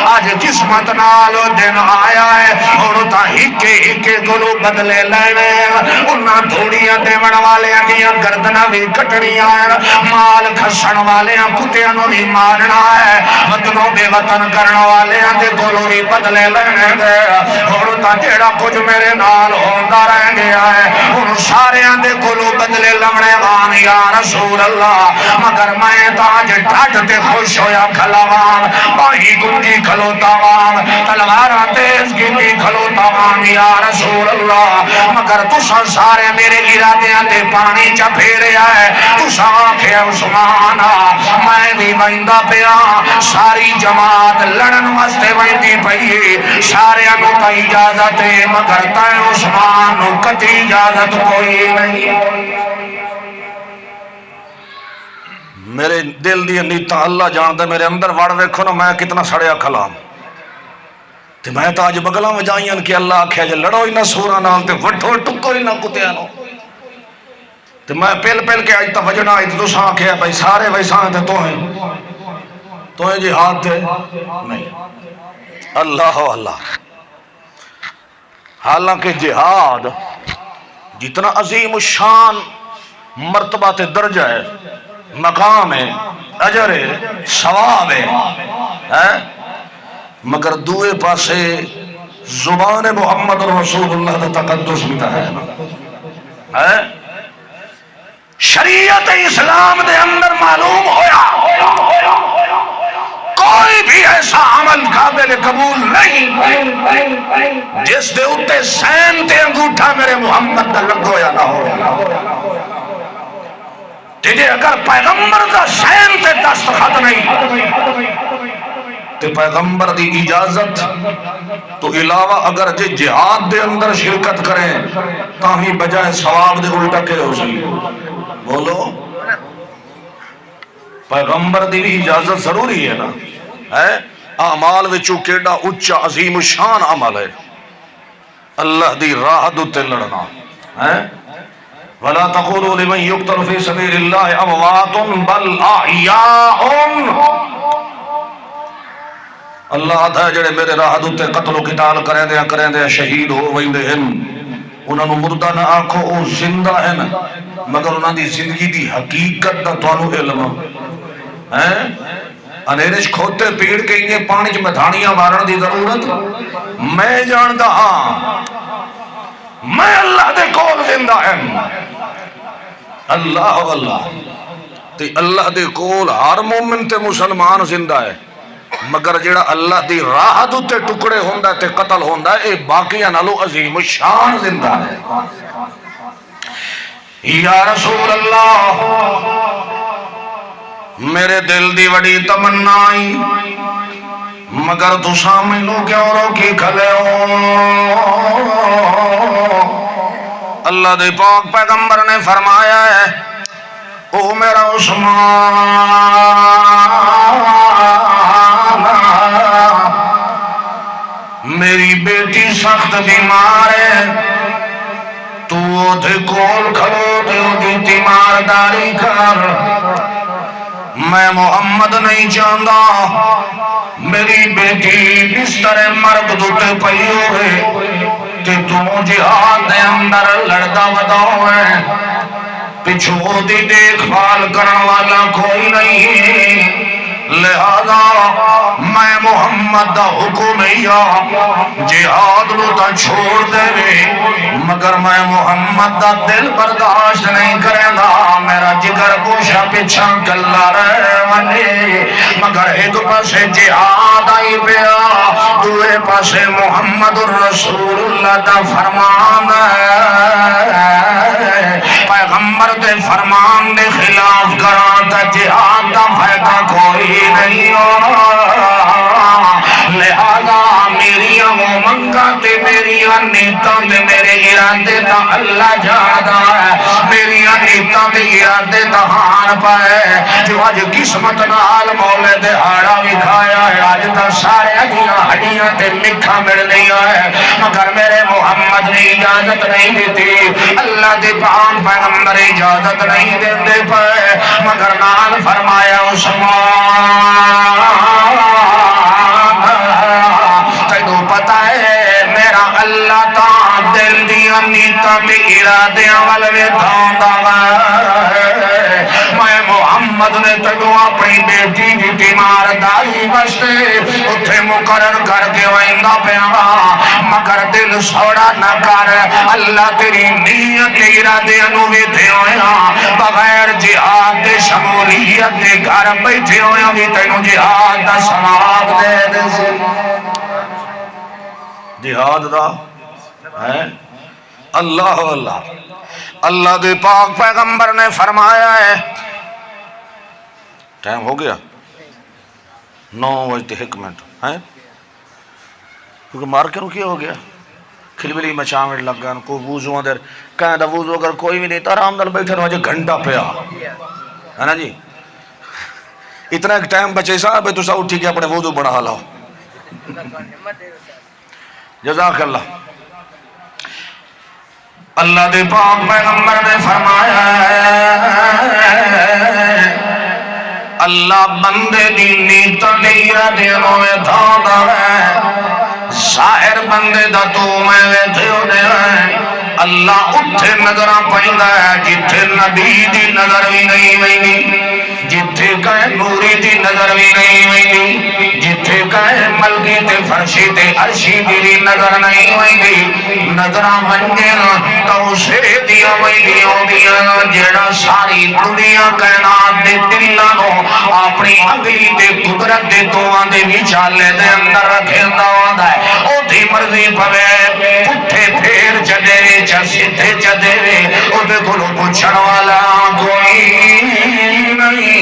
آج قسمت نالو دن آیا ہے ہونتا ہکے گلو بدلے لینے انہاں دھوڑیاں دیون والے دیاں گردنہ بھی کٹڑیاں مال کھسن والے کتیاں نو بھی مارنا ہے وطنوں بے وطن کرن والے دے گلو بھی بدلے لینے دے ہونتا جیڑا کچھ میرے نال ہوندا رہ گیا ہے ان سارے دے گلو بدلے لمنے وان یا رسول اللہ مگر میں تاج ڈھٹ تے خوش ہویا کھلاوان باہی گنجی کھلوتا وان تلوارہ تیز گنجی کھلوتا وان یا رسول اللہ مگر تسا سارے میرے ارادیاں تے پانی چا پھیرے آئے تسا آنکھے عثمانہ میں بھی بائندہ پیا ساری جماعت لڑن واسطے بائندی پئی سارے انو تا اجازت مگر تائیں عثمان کتی اجازت کوئی نہیں میرے دل دی نیتا اللہ جان دے میرے اندر وڑ ویکھو نا میں کتنا سڑیا کھلام تے میں تا اج بگلاں وجائیاں کہ اللہ آکھیا جے لڑو ہی نہ سوراں نال تے وٹھو ٹکو ہی نہ کتیاں نو تے میں پل کے اج تا وجنا اج تساں آکھیا بھائی سارے ویساں تے تو ہیں جہاد تے نہیں اللہ اللہ حالانکہ جہاد جتنا عظیم الشان مرتبہ تے درجہ ہے مقام ہے اجر ہے ثواب ہے مگر دوئے پاسے زبان محمد رسول اللہ دا تقدس بھی ہے شریعت اسلام دے اندر معلوم ہویا کوئی بھی ایسا عمل قابل قبول نہیں جس دے اتے سین تے انگوٹھا میرے محمد دا لگو یا نہ ہو جے اگر پیغمبر دا سین تے دستخط نہیں تے پیغمبر دی اجازت تو علاوہ اگر جے جہاد دے اندر شرکت کریں تاہی بجائے ثواب دے الٹا کے ہو سی بولو پیغمبر دی بھی اجازت ضروری ہے نا اعمال وچوں کیڑا اونچا عظیم شان عمل ہے اللہ دی راہ تے لڑنا ہے ولا تقولوا لمن يقتل في سبيل الله اموات بل احياء اللہ آدھا جڑے میرے راہ تے قتل و قتال کریں دے شہید ہو ویندے ہیں انہاں نو مردہ نہ آکھو او زندہ ہیں مگر انہاں دی زندگی دی حقیقت دا تانوں علم ہے انیرش کھوتے پیڑ کے انہیں پانی چ مدھانیاں مارن دی ضرورت میں جاندا ہاں میں اللہ دے کول زندہ ہیں اللہ تے اللہ دے کول ہر مومن تے مسلمان زندہ ہے مگر جڑا اللہ دی راہ تے ٹکڑے ہوندا تے قتل ہوندا اے باقیاں نالوں عظیم الشان زندہ ہے۔ یا رسول اللہ میرے دل دی وڈی تمنا آئی مگر تساں مینوں کیوں روکی کھلے ہو؟ اللہ دے پاک پیغمبر نے فرمایا ہے او میرا عثمان میری بیٹی سخت بیمار ہے تو دے کول کھلو دے دی تیمارداری کر میں محمد نہیں چاہتا میری بیٹی بستر مرگ دوتے پئی ہوئے کہ تو جہاد دے اندر لڑدا وداؤ ہے پچھو دی دیکھ بھال کرن والا کوئی نہیں لہذا میں محمد دا حکم یا جہاد نو تا چھوڑ دے مگر میں محمد دا دل برداشت نہیں کرے گا میرا جگر گوشا پچھا کلا رہے ونے مگر ایک پاسے جہاد آئی پیا دوے پاسے محمد الرسول اللہ دا فرمان پیغمبر دے فرمان دے خلاف کران تا جہاد دا فائدہ کوئی نہیں ہو لہذا میری منگا تے میری نیتاں تے میرے ارادے دا اللہ جانا ہے میری نیتاں تے ارادے دا ہان پائے جو آج قسمت نال مولے دے ہاڑا وکھایا ہے آج تا سارے ہڈیاں تے مکھا مل نہیں ہے مگر میرے محمد نے اجازت نہیں دیتی اللہ دے پاک پیغمبر اجازت نہیں دیتے پائے مگر نال فرمایا عثمان تینوں پتہ ہے میرا اللہ تا دل دیا نیتا تے ارادیاں والے دھوندا میں محمد نے تینوں اپنی بیٹی دی تیمارداری واسطے اتھے مقرر کر کے ویندا پیا مگر دل سوڑا نہ کر اللہ تیری نیت تے ارادیاں نو ویدھے ہویا بغیر جہاد دے شمولیت دے گھر بیٹھے ہویا بھی تینوں جہاد دا ثواب دے دے سے جہاد دا ہے اللہ اللہ اللہ دے پاک پیغمبر نے فرمایا ہے ٹائم ہو گیا 9:01 ہے کیونکہ مار کے رکیا ہو گیا کھلبلی مچاوٹ لگ گیا کو وضو اندر کہیں دا وضو اگر کوئی بھی نہیں تو آرام دل بیٹھے رہا گھنٹہ پیا ہے نا جی اتنا ایک ٹائم بچے صاحب ہے تو سا اٹھی کے اپنے وضو بڑھا لاؤ جزاک اللہ اللہ دے پاک پیغمبر نے فرمایا اللہ بندے دی نیتاں دے ارادے نویں دھوندا ہے ظاہر بندے دا تو میں ویدھے ہونے ہیں اللہ اتھے نظرہ پہندا ہے جتھے نبی دی نظر بھی نہیں وینی جتھے کہے نوری دی نظر بھی نہیں وینی جتھے کہے ملکی تے فرشی تے عرشی دی نظر نہیں وینی نظرہ منجن تو اسے دیا وینی ہو دیا جیڑا ساری دنیا کائنات دے دلانو اپنی انگلی تے قدرت دے توان دے وچالے دے اندر رکھے داؤں ہے او دی مرضی پوے پٹھے پھیر چدے چا سدھے چدے او دے گلو پچھڑ والا کوئی نہیں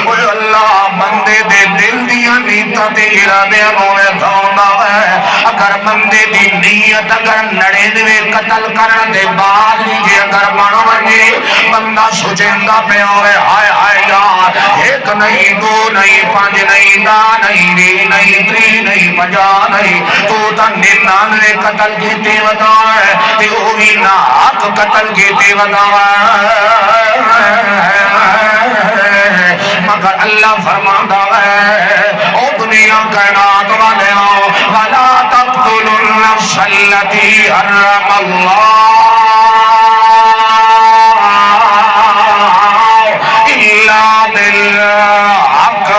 اوہ اللہ بندے دے دل دیا نیتا تے ارادے نوے دھوندا ہے اگر بندے دی نیت اگر نڑے دے قتل کرن دے بعد جے اگر بن ونجے بندہ سوچیندا پیا ہوئے ہائے ہائے یار ایک نہیں دو نہیں پانچ نہیں دا نہیں وی نہیں تری نہیں 50 نہیں تو تا 99 قتل کیتے ودا ہے تے او وی نہ حق قتل کیتے ودا مگر اللہ فرماندا ہے او دنیا کائنات والے ولا تقتلوا النفس التي حرم اللہ الا بالحق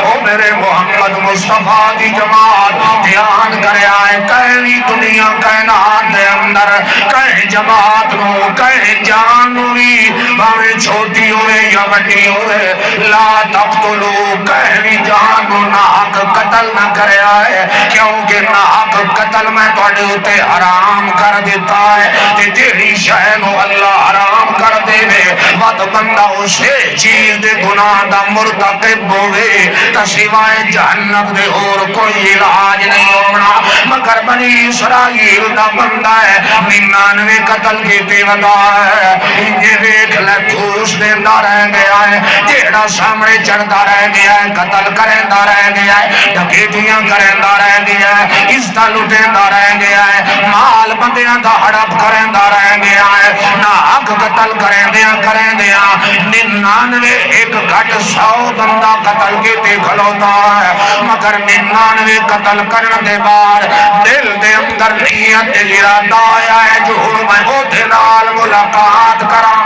او میرے محمد مصطفیٰ دی جماعت دھیان کرے آئے کہیں دنیا کائنات دے اندر کہیں جماعت نو کہیں جان نوی باویں چھوٹی ہوئے یا بڑی ہوئے لا تقتلو کہیں جان نو ناحق قتل نہ کرے آئے کیونکہ ناحق قتل میں توڑے ہوتے حرام کر دیتا ہے تے تیری شہنو اللہ حرام کر دے وے وقت بندہ اسے چیز دے گناہ دا مرتقب ہوئے تا سوائے جہنم دے اور کوئی علاج نہیں ہونا مگر بنی اسرائیل دا بندہ ہے 99 قتل کی تیوتا ہے یہ ویک لکھوس دیندہ رہ گیا ہے جیڑا سامنے چڑھتا رہ گیا ہے قتل کرندہ رہ گیا ہے ڈکیتیاں کرندہ رہ گیا ہے عزتہ لٹندہ رہ گیا ہے مال بندیاں دا ہڑپ کرندہ رہ گیا ہے ناحق قتل کرندیاں 99 ایک گھٹ 100 بندہ قتل کے تے کھلوتا ہے مگر 99 قتل کرنے دے بعد دل دے اندر نیت دے ارادہ آیا ہے جو میں اوتے نال ملاقات کراں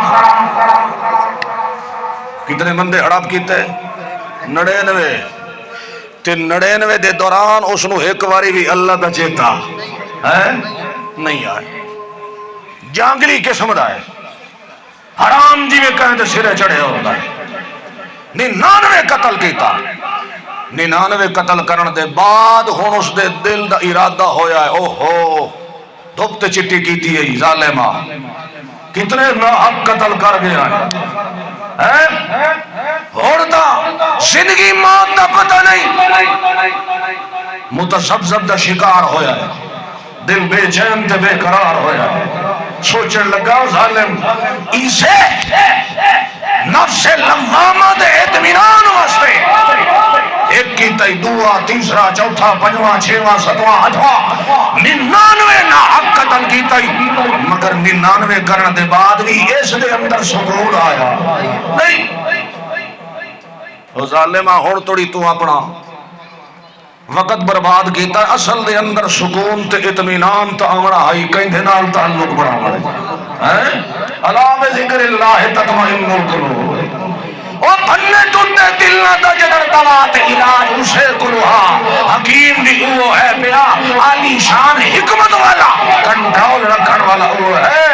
کتنے بندے ہڑپ کیتے 99 تے 99 دے دوران اس نو ایک واری بھی اللہ دا چیتا ہے نہیں آئے جانگلی قسم دا ہے حرام جی میں کہیں تو سرے چڑھے ہوتا ہے 99 قتل کیتا 99 قتل کرن دے بعد ہون اس دے دل دا ارادہ ہویا ہے اوہو دھوپتے چٹی کیتی ہے ظالمہ کتنے ناحق قتل کر گیا ہے ہوڑتا زندگی موت دا پتہ نہیں متسبزب دا شکار ہویا ہے دل بے چین تے بے قرار ہویا ہے سوچن لگا ظالم اسے نفس لوامہ دے اطمینان واسطے ایک کی تی دعا تیسرا چوتھا پنجواں چھواں ستواں آٹھواں 99 ناحق قتل کی تی مگر 99 کرنے دے بعد بھی اس دے اندر سکون آیا نہیں او ظالمہ ہون توڑی تو اپنا وقت برباد کیتا اصل دے اندر سکون تے اطمینان تا آمنا ہائی کہیں دے نال تعلق بڑھا ملے علام ذکر اللہ تطمئن القلوب او بھنے ٹوٹے دل نہ دا جگر دوات علاج اسے کلوہا حکیم بھی وہ ہے بیا عالی شان حکمت والا کنٹرول رکھن والا وہ ہے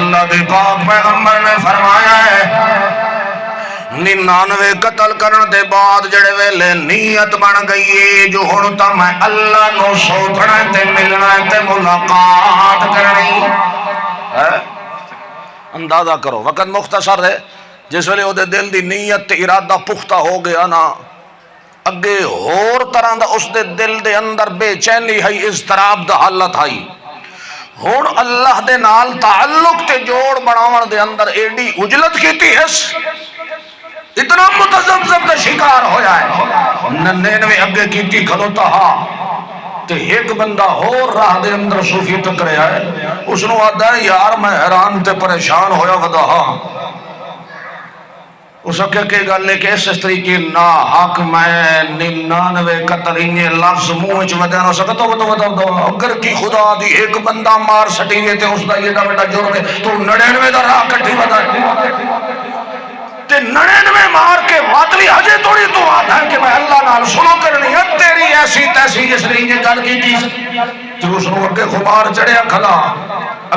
اللہ دے پاک پیغمبر نے فرمایا ہے 99 قتل کرن دے بعد جڑے ویلے نیت بن گئی جو ہونتا میں اللہ نو سوچنا تے ملنا تے ملاقات کرنی اندازہ کرو وقت مختصر ہے جس ویلے وہ دل دی نیت تے ارادہ پختہ ہو گیا نا اگے ہور طرح دا اس دے دل دے اندر بے چینی ہے اضطراب دا حالت ہے ہون اللہ دے نال تعلق تے جوڑ بناون دے اندر ایڈی اجلت کیتی ہے اتنا متزبزب کا شکار ہویا ہے 99 اگے کیتی کھلوتا ہا تے ایک بندہ اور راہ دے اندر صوفی ٹکرے آئے اس نے آدھا ہے یار میں حیران تے پریشان ہویا ودا ہا اس اکے کے گل لے کہ اس طریقے نا حق میں 99 قتل انہیں لفظ موچ ودیا نہ سکتا تو اگر کی خدا دی ایک بندہ مار سٹی گئے تے اس دا یہ دا بیٹا جرم ہے تو 99 دا راہ کٹھی ودا تے 99 مار کے واطلی حجے توڑی تو آتا ہے کہ میں اللہ نال سنو کرنی ہے تیری ایسی تیسی جس نے یہ گل کی تھی تو اس نے اگے خمار چڑھیا کھلا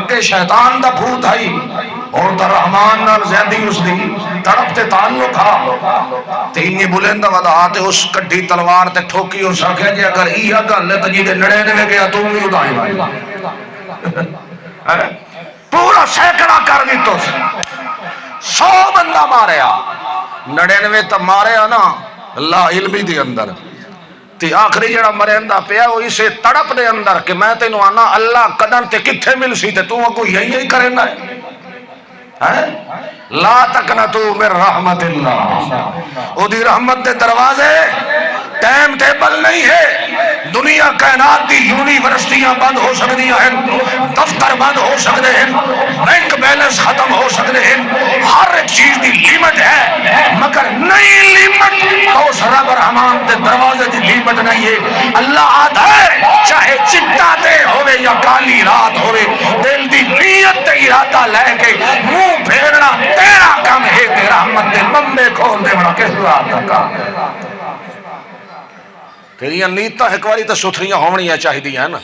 اگے شیطان دا بھوت آئی اور تا رحمان نال زیادی اس دی تڑپ تے تعلق ہا تے انہیں بلندہ ودا آتے اس کٹھی تلوار تے ٹھوکی اور ساکھے جی اگر ایہا گل ہے تو جی دے 99 گیا تو بھی ادائی بائی پورا سیکڑا کر دی تو 100 بندہ ماریا 99 تا ماریا نا لا علمی دی اندر تی آخری جڑا مرندہ پیا وہ اسے تڑپ دے اندر کہ میں تینو آنا اللہ قدر تے کتھے مل سی تے تو کو یہی کرنا ہے لا تقنطو من رحمت اللہ او دی رحمت دے دروازے ٹائم ٹیبل نہیں ہے دنیا کائنات دی یونیورسٹیاں بند ہو سکتی ہیں دفتر بند ہو سکتے ہیں بینک بیلنس ختم ہو سکتے ہیں ہر ایک چیز دی لیمٹ ہے مگر نئی لیمٹ تو اس رب رحمان دے دروازے دی لیمٹ نہیں ہے اللہ آدھا ہے چاہے چٹا دے ہوئے یا کالی رات ہوئے دل دی نیت تے ارادہ لے کے منہ پھیرنا تیرا کام ہے تیرا رحمت دے منبے کھول دے بڑا کس رات کا کام ہے تیری نیتاں ایک باری تو ستھریاں ہونیاں چاہیے ہیں نا.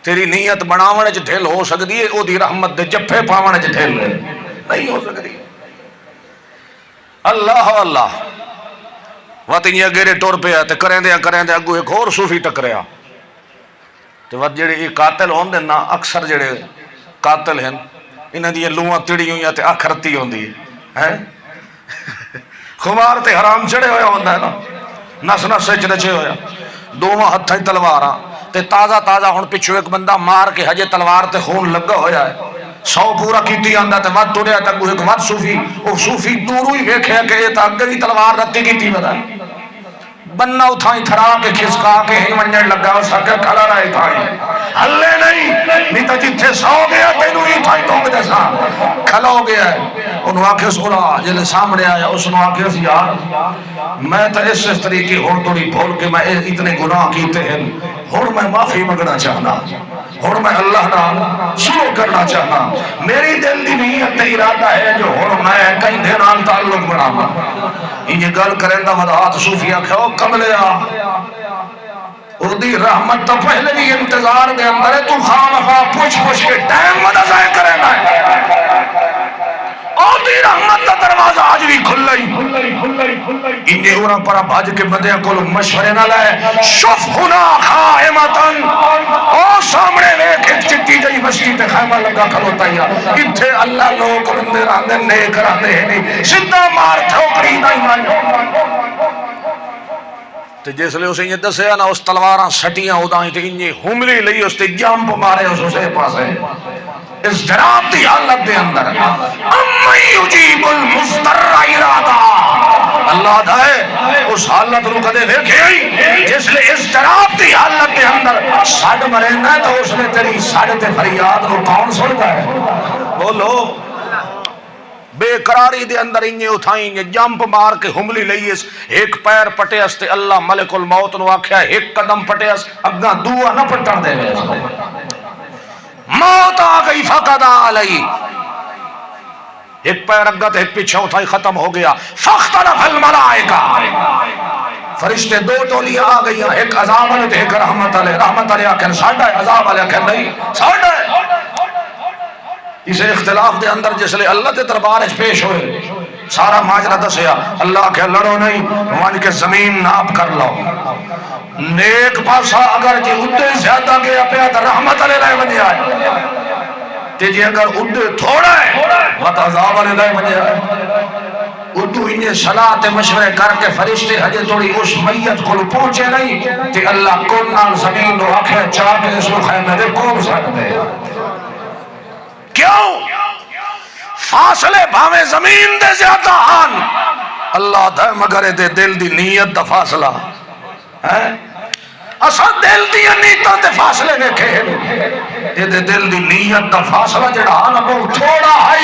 تیری نیت بناونے چ ڈھل ہو سکتی ہے، او دی رحمت دے جفے پاونے چ ڈھل نہیں ہو سکتی. اللہ اللہ وت اگے ٹر پیا تے کریندے اگوں ایک اور صوفی ٹکریا تے وت جڑے یہ قاتل ہوندے نا، اکثر جڑے قاتل ہیں انہاں دی لواں تڑی ہوئی تے اکھ رتی ہوندی ہے. خمار تے حرام چڑھے ہویا ہوندا ہے نا، نس نس وچ رچے ہویا، دوواں ہتھاں تلواراں تے تازہ تازہ ہن پچھو ایک بندہ مار کے ہجے تلوار تے خون لگا ہویا ہے، 100 پورا کیتی آندا تے ود ٹریا تے ایک ود صوفی، او صوفی دوروں ہی ویکھیا کہ یہ تاں اگے بھی تلوار رتی کیتی ودا بننا اتھائی تھرا کے کھسکا کے ہی منجن لگا اس کے کھلا رہے تھائی ہلے نہیں تو جتھے سو گیا تینوں ہی تھائی تو مجھے سا کھلا ہو گیا ہے. انہوں آکھے سولا جلے سامنے آیا اس نے آکھے سی یار میں تو اس طریقے ہون توڑی بھول کے میں اتنے گناہ کیتے ہیں، ہون میں معافی مگنا چاہنا، ہون میں اللہ نام شروع کرنا چاہنا، میری دل دی نیت ارادہ ہے جو ہون میں کئی دنان تعلق بنانا. یہ گل کریں دا مدعات صوفیہ کھو کملیا اردی رحمت تو پہلے بھی انتظار دے اندر ہے، تو خامخواہ پوچھ کے ٹائم مدد ضائع کرے گا. اردی رحمت کا دروازہ آج بھی کھل رہی انہیں اونا پرا بھاج کے بندیاں کو مشورے نہ لائے. شف ہنا خائمتن او سامنے ایک ایک چٹی جائی بستی تے خیمہ لگا کھلوتا ہی اتھے اللہ لوگ بندے راندے نیک راندے ہیں نہیں سدھا مار ٹھوکری نہیں مانو. تے جس لئے اسے یہ دسے نا اس تلواراں سٹیاں ہو دائیں تے انہیں ہملی لئی اس تے جامپ مارے اسے پاسے اس جراب دی حالت دے اندر اَمَّن یجیب المستر ارادہ اللہ دائے اس حالت رو کدے دیکھے ہی جس لئے اس جراب دی حالت دے اندر ساڑھ مرینہ تو اس نے تیری ساڑھ تے فریاد رو کون سنتا ہے. بولو بے قراری دے اندر انہیں اٹھائیں انہیں جمپ مار کے ہملی لئیس ایک پیر پٹے استے اللہ ملک الموت نو آکھیا ایک قدم پٹے اس اگاں دعا نہ پٹر دے گئے موت آگئی فقد آلئی ایک پیر اگاں تے ایک پیچھے اٹھائی ختم ہو گیا فاختلف الملائکہ فرشتے دو ٹولیاں آگئی ایک عذاب علیہ ایک رحمت علیہ آکھیں ساڑھا ہے عذاب علیہ آکھیں نہیں ساڑھا ہے. اسے اختلاف دے اندر جس لئے اللہ دے دربار اس پیش ہوئے سارا ماجرہ دسیا اللہ کہ لڑو نہیں وہاں کے زمین ناپ کر لو نیک پاسا اگر جی ادھے زیادہ گیا پہ آتا رحمت علیہ لائے بنی آئے تے جی اگر ادھے تھوڑا ہے وقت عذاب علیہ لائے بنی آئے. ادھو انہیں صلاح مشورے کر کے فرشتے حجے توڑی اس میت کو پہنچے نہیں تے اللہ کون نال زمین رو آکھے چاہ کے اس کو خیمے دے کون سکتے کیوں فاصلے بھاویں زمین دے زیادہ آن اللہ دے مگر دے دل دی نیت دا فاصلہ اصلا دل دی نیتاں تے فاصلے دیکھے یہ دے دل دی نیت دا فاصلہ جڑا آنا بہت تھوڑا ہے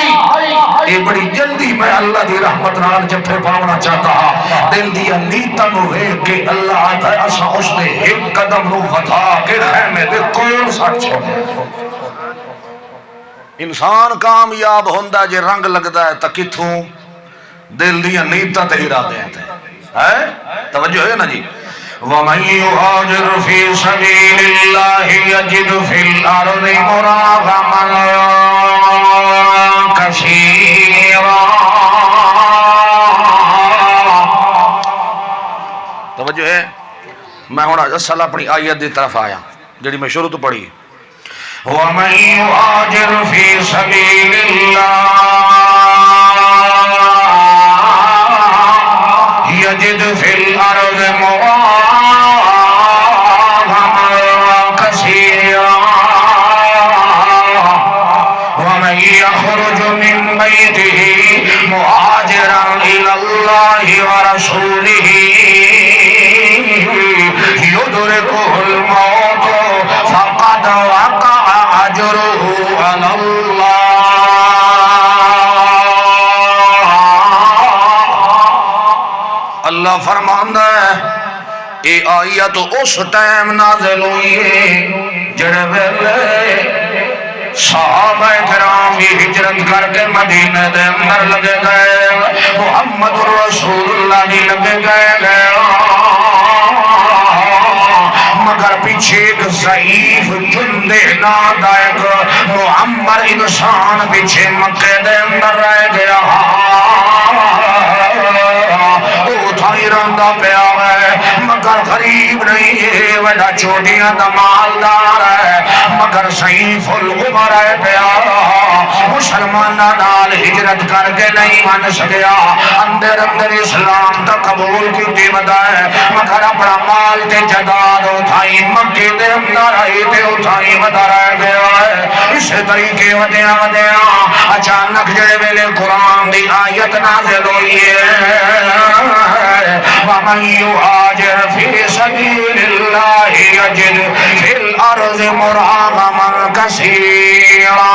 یہ بڑی جلدی میں اللہ دی رحمت نال جب پاونا چاہتا ہاں دل دی نیتاں نو ہے کہ اللہ آتا ہے اصلا اس نے ایک قدم نو خطا کے خیمے دے کون ساتھ چھوڑے. انسان کامیاب ہوندہ جے رنگ لگتا ہے تا کتھوں دل دیا نیتہ تے ارادے ہیں توجہ ہے نا جی. وَمَنْ يُهَاجِرْ فِي سَبِيلِ اللَّهِ يَجِدْ فِي الْأَرْضِ مُرَاغَمًا كَثِيرًا. توجہ ہے میں ہونا اصل اپنی آیت دی طرف آیا جڑی میں شروع تو پڑھی. وَمَنْ يُهَاجِرْ فِي سَبِيلِ اللَّهِ يَجِدْ فِي الْأَرْضِ مُرَاغَمًا كَثِيرًا وَمَنْ يَخْرُجْ مِنْ بَيْتِهِ مُهَاجِرًا إِلَى اللَّهِ وَرَسُولِهِ يُدْرِكُهُ الْمَوْتُ فَقَدْ وَقَعَ أَجْرُهُ عَلَى اللَّهِ. اللہ فرماندا ہے اے آیت اس ٹائم نازل ہوئی ہے جڑے ویلے صحابہ کرام ہجرت کر کے مدینے دے اندر لگے گئے محمد رسول اللہ بھی لگے گئے مگر پیچھے ایک ضعیف جندے نادائق معمر انسان پیچھے مکے دے اندر رہ گیا رنگا پیا ہے مگر غریب نہیں ہے وڈا چوٹیاں دا مالدار ہے مگر ضعیف العمر ہے پیا مسلمانہ نال ہجرت کر کے نہیں من سکیا اندر اندر اسلام دا قبول کی دی ودا ہے مگر اپنا مال تے جداد اٹھائی مکے دے اندر آئی تے اٹھائی ودا رہ گیا ہے اس طریقے ودیاں ودیاں اچانک جڑے ویلے قرآن دی آیت نازل ہوئی ہے وَمَنْ يُهَاجِرْ فِي سَبِيلِ اللَّهِ يَجِدْ فِي الْأَرْضِ مُرَاغَمًا كَثِيرًا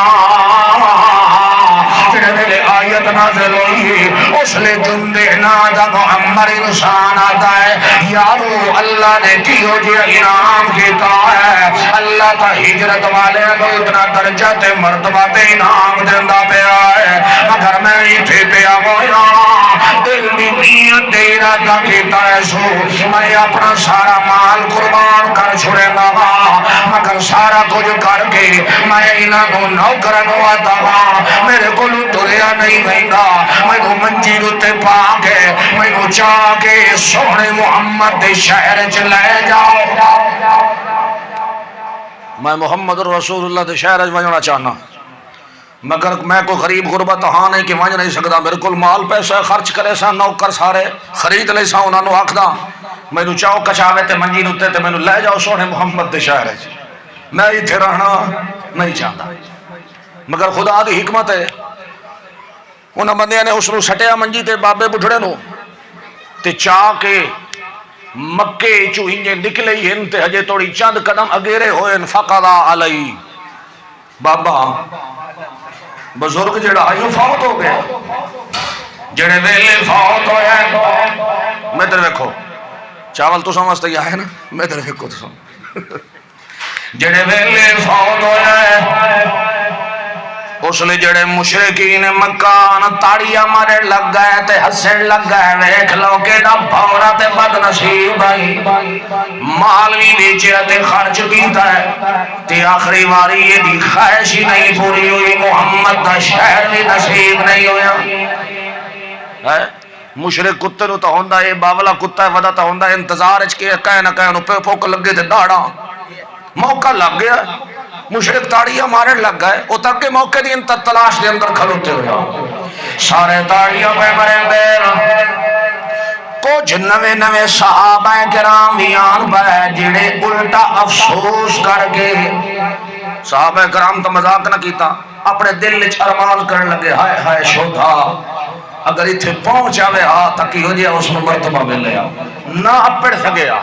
جڑے آیت نازل ہوئی اس لئے جندے نادا معمر انسان آتا ہے یارو اللہ نے کیوں جی انعام کیتا ہے اللہ تا ہجرت والے کو اتنا درجہ تے مرتبہ تے انعام دیندہ پیا ہے مگر میں ہی تھے پیا ہویا دل بھی نیت دیرہ دا کیتا ہے سو میں اپنا سارا مال قربان کر چھوڑے گا مگر سارا کچھ کر کے میں انہوں نوکرن ہوتا میرے کو دلیا نہیں بہنگا میں کو منجی روتے پا کے میں کو چاہ کے سونے محمد دے شہر چلے جاؤ میں محمد رسول اللہ دے شہر وجنا چاہنا مگر میں کو غریب غربت ہاں نہیں کہ وجھ نہیں سکتا میرے کو مال پیسہ خرچ کرے سا نوکر سارے خرید لے سا انہوں نے آکھدا میں نو چاہو کچاوے تے منجی روتے تے میں نو لے جاؤ سونے محمد دے شہر میں ہی تھے رہنا نہیں چاہتا مگر خدا دی حکمت ہے انہاں بندیاں نے اس نو سٹیا منجی تے بابے بڑھڑے نو تے چاہ کے مکے چو انجے نکلے ہی ہن تے ہجے توڑی چند قدم اگیرے ہوئے فقضا علی بابا بزرگ جڑا آئیو فوت ہو گیا جڑے ویلے فوت ہوئے میں تر ویکھو چاول تو سمجھتے ہی آئے نا میں تر ویکھو تو سمجھ جڑے ویلے فوت ہوئے اس لئے جڑے مشرقین مکان تاڑیاں مارے لگ گئے تے حسن لگ گئے ویکھ لو کہ نہ بھورا تے بد نصیب آئی مال بھی بیچے تے خرچ کیتا ہے تے آخری واری یہ دی خواہش ہی نہیں پوری ہوئی محمد دا شہر بھی نصیب نہیں ہویا مشرق کتے نو تا ہوندہ ہے باولا کتا ہے ودا تا ہوندہ ہے انتظار اچ کے کہے نہ کہے نو پہ پوک لگے تے داڑا موقع لگ گیا مشرق تاڑیاں مارے لگ گئے او تک کے موقع دی انتر تلاش دے اندر کھلوتے ہوئے سارے تاڑیاں پہ مرے دیر کچھ نوے نوے صحابہ کرام بیان پہ جڑے الٹا افسوس کر کے صحابہ کرام تو مذاق نہ کیتا اپنے دل لچ ارمان کرنے لگے ہائے ہائے شوتا اگر اتھے پہنچا وے تاکی ہو جائے اس میں مرتبہ ملے نہ اپڑ سکیا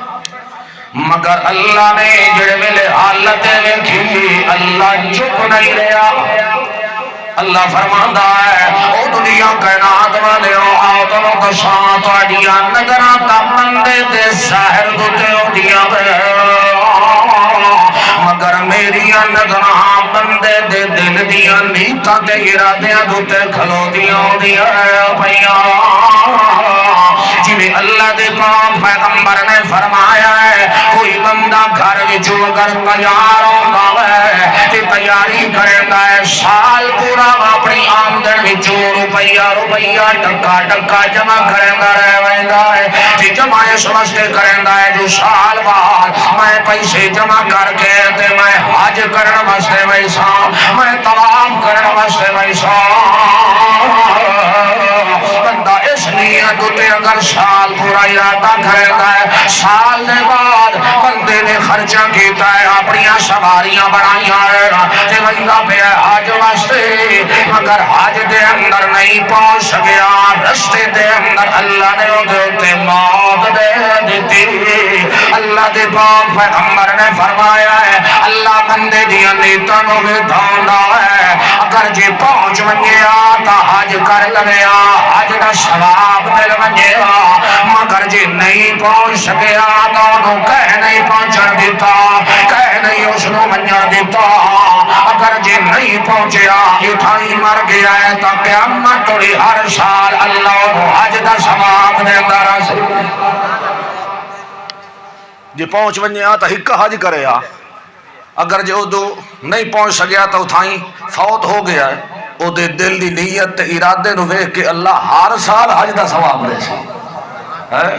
مگر اللہ نے جڑے ملے حالتیں ویکھی اللہ چپ نہیں رہا اللہ فرماندا ہے او دنیا کائنات والے آؤ تمہیں تو ساتھ آڈیاں نظران تا بندے دے ظاہر دوتے ہوڈیاں مگر میریاں نظران بندے دے دل دیاں نیتاں تے ارادیاں دوتے کھلو دیاں ہوڈیاں پہیاں جنہیں اللہ دے پاک پیغمبر نے فرمایا ہے کوئی بندہ گھر وچوں اگر تیار ہوتا ہے تے تیاری کرتا ہے سال پورا اپنی آمدن وچوں روپیہ ٹکا جمع کرتا رہ ویندا ہے تے جمع اس واسطے کرتا ہے جو سال بعد میں پیسے جمع کر کے تے میں حج کرن واسطے ویسا میں طواف کرن واسطے ویسا بندہ اس نیت تے اگر سال پورا ارادہ کرتا ہے سال دے بعد بندے نے خرچہ کیتا ہے اپنی سواریاں بنائیاں تے ویندا پیا حج واسطے مگر حج دے اندر نہیں پہنچ سکیا رستے دے اندر اللہ نے اوتے موت دے دتی اللہ دے پاک پیغمبر نے فرمایا ہے اللہ بندے دیاں نیتاں نوں ودھاوندا ہے اگر جے پہنچ ونجیا تا حج کر لگیا حج دا ثواب مل ونجیا مگر جے نہیں پہنچ سکیا تو انہوں کہہ نہیں پہنچن دیتا کہہ نہیں اس نو منجن دیتا اگر جے نہیں پہنچیا اتھائی مر گیا ہے تا قیامت توڑی ہر سال اللہ حج دا ثواب دے اندر جی پہنچ ونجے آ تو ایک حج کرے آ، اگر جو ادو نہیں پہنچ سکیا تو اتھائیں فوت ہو گیا ہے، او دے دل دی نیت تے ارادے نو ویکھ کے اللہ ہر سال حج دا ثواب دے سی ہے۔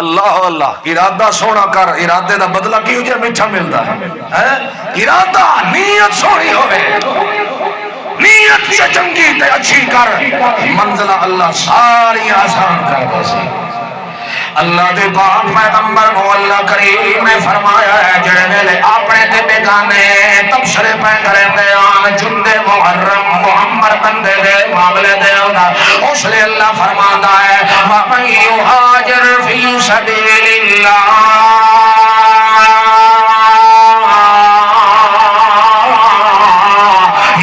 اللہ اللہ ارادہ سونا کر، ارادے دا بدلہ کیوں جے میٹھا ملدا ہے، ارادہ نیت سونی ہوئے، نیت سے چنگی تے اچھی کر، منزلہ اللہ ساری آسان کر دے سی۔ اللہ دے پاک پیغمبر کو اللہ کریم نے فرمایا ہے جڑے ویلے اپنے تے بیگانے تبصرے پہ کرے تے آن جندے محرم محمد بندے دے معاملے دے ہونا، اس لئے اللہ فرماتا ہے وَمَن يُهَاجِرْ فِي سَبِيلِ اللَّهِ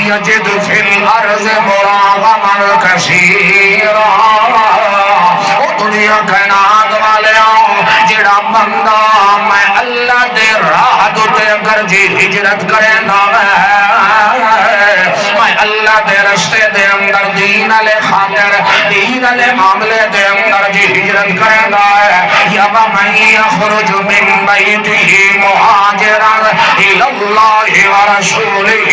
يَجِدْ فِي الْأَرْضِ مُرَاغَمًا كَثِيرًا۔ دنیا کائنات والے جڑا بندہ میں اللہ دے راہ تے اگر جی ہجرت کریں نا میں اللہ دے رستے دے اندر دین علی خاطر دین علی معاملے دے اندر جی ہجرت کریں گا یا وَمَن يَخْرُجُ مِن بَيْتِهِ مُهَاجِرًا إِلَى اللَّهِ وَرَسُولِهِ،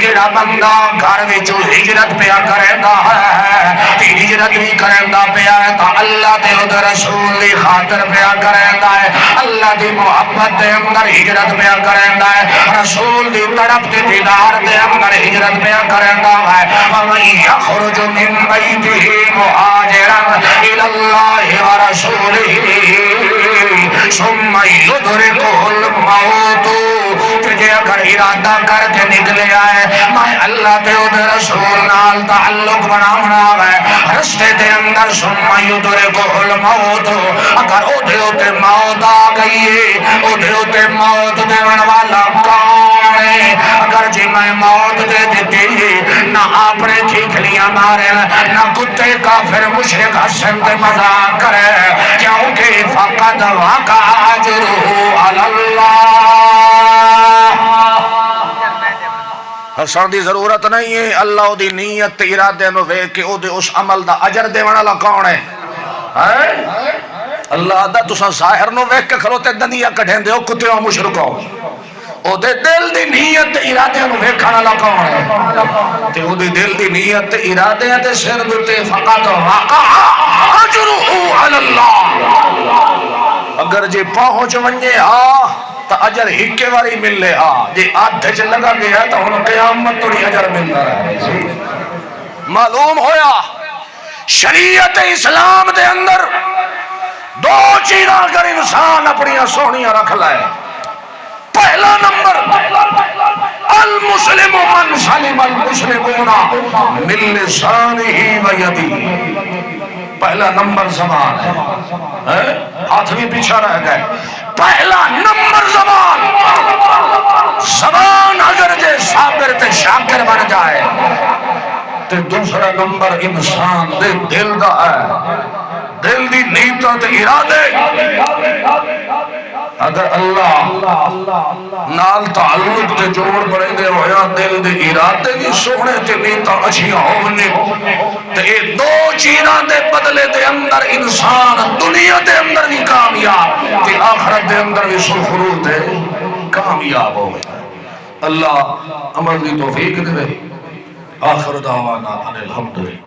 جڑا بندہ گھر وچوں ہجرت پیا کرے گا تے ہجرت بھی کرے گا پیا تا اللہ تے او رسول دی خاطر پیا کرے گا ہے، اللہ دی محبت دے اندر ہجرت پیا کرے گا ہے، رسول دی طرف تے دیدار دے اندر ہجرت پیا کرے گا ہے۔ وَمَن يَخْرُجُ مِن بَيْتِهِ مُهَاجِرًا إِلَى اللَّهِ وَرَسُولِهِ ثُمَّ يُدْرِكُهُ الْمَوْتُ، تجھے اگر ارادہ کر کے نکلے آئے میں اللہ تے او رسول نال تعلق بناونا ہے رستے دے اندر ثُمَّ يُدْرِكُهُ الْمَوْتُ، اگر او دے موت آ گئی ہے او دے موت دیون والا کون ہے؟ اگر جی میں موت دے دیتی نہ اپنے کھیکھلیاں مارے نہ کتے کافر مشرک حسن تے مذاق کرے، کیونکہ فقط وقع اجرہ علی اللہ۔ حسن دی ضرورت نہیں ہے، اللہ دی نیت تے ارادے نو ویکھ کے او دے اس عمل دا اجر دیون والا کون ہے؟ اللہ دا تساں ظاہر نو ویکھ کے کھلوتے دندیاں کڈھیں دے او کتےوں مشرکوں، او دے دل دی نیت تے ارادے نو ویکھن والا کون ہے؟ تے او دے دل دی نیت تے ارادے تے سر دے فقط وقع اجرہ علی اللہ۔ اگر جے پہنچ ونجے تو اجر ہکے واری مل لے جے آدھے چ لگا گیا تو ہن قیامت توڑی اجر ملدا ہے۔ معلوم ہویا شریعت اسلام دے اندر دو چیزاں اگر انسان اپنی سونیاں رکھ لائے، پہلا نمبر المسلم من سلم المسلمون من لسانہ و یدہ، پہلا نمبر زبان ہے، ہاتھ بھی پیچھے رہ گئے، پہلا نمبر زبان، زبان اگر جے صابر تے شاکر بن جائے تے دوسرا نمبر انسان دے دل دا ہے، دل دی نیت تے ارادے، اگر اللہ نال تعلق تے جوڑ بڑے دے ہویا دل دے ارادے بھی سونے تے نیتا اچھیاں ہونے تے اے دو چیزاں دے بدلے دے اندر انسان دنیا دے اندر بھی کامیاب تے آخرت دے اندر بھی سرخرو دے کامیاب ہو گئے۔ اللہ عمل دی توفیق دے، آخر دعوانا ان الحمدللہ۔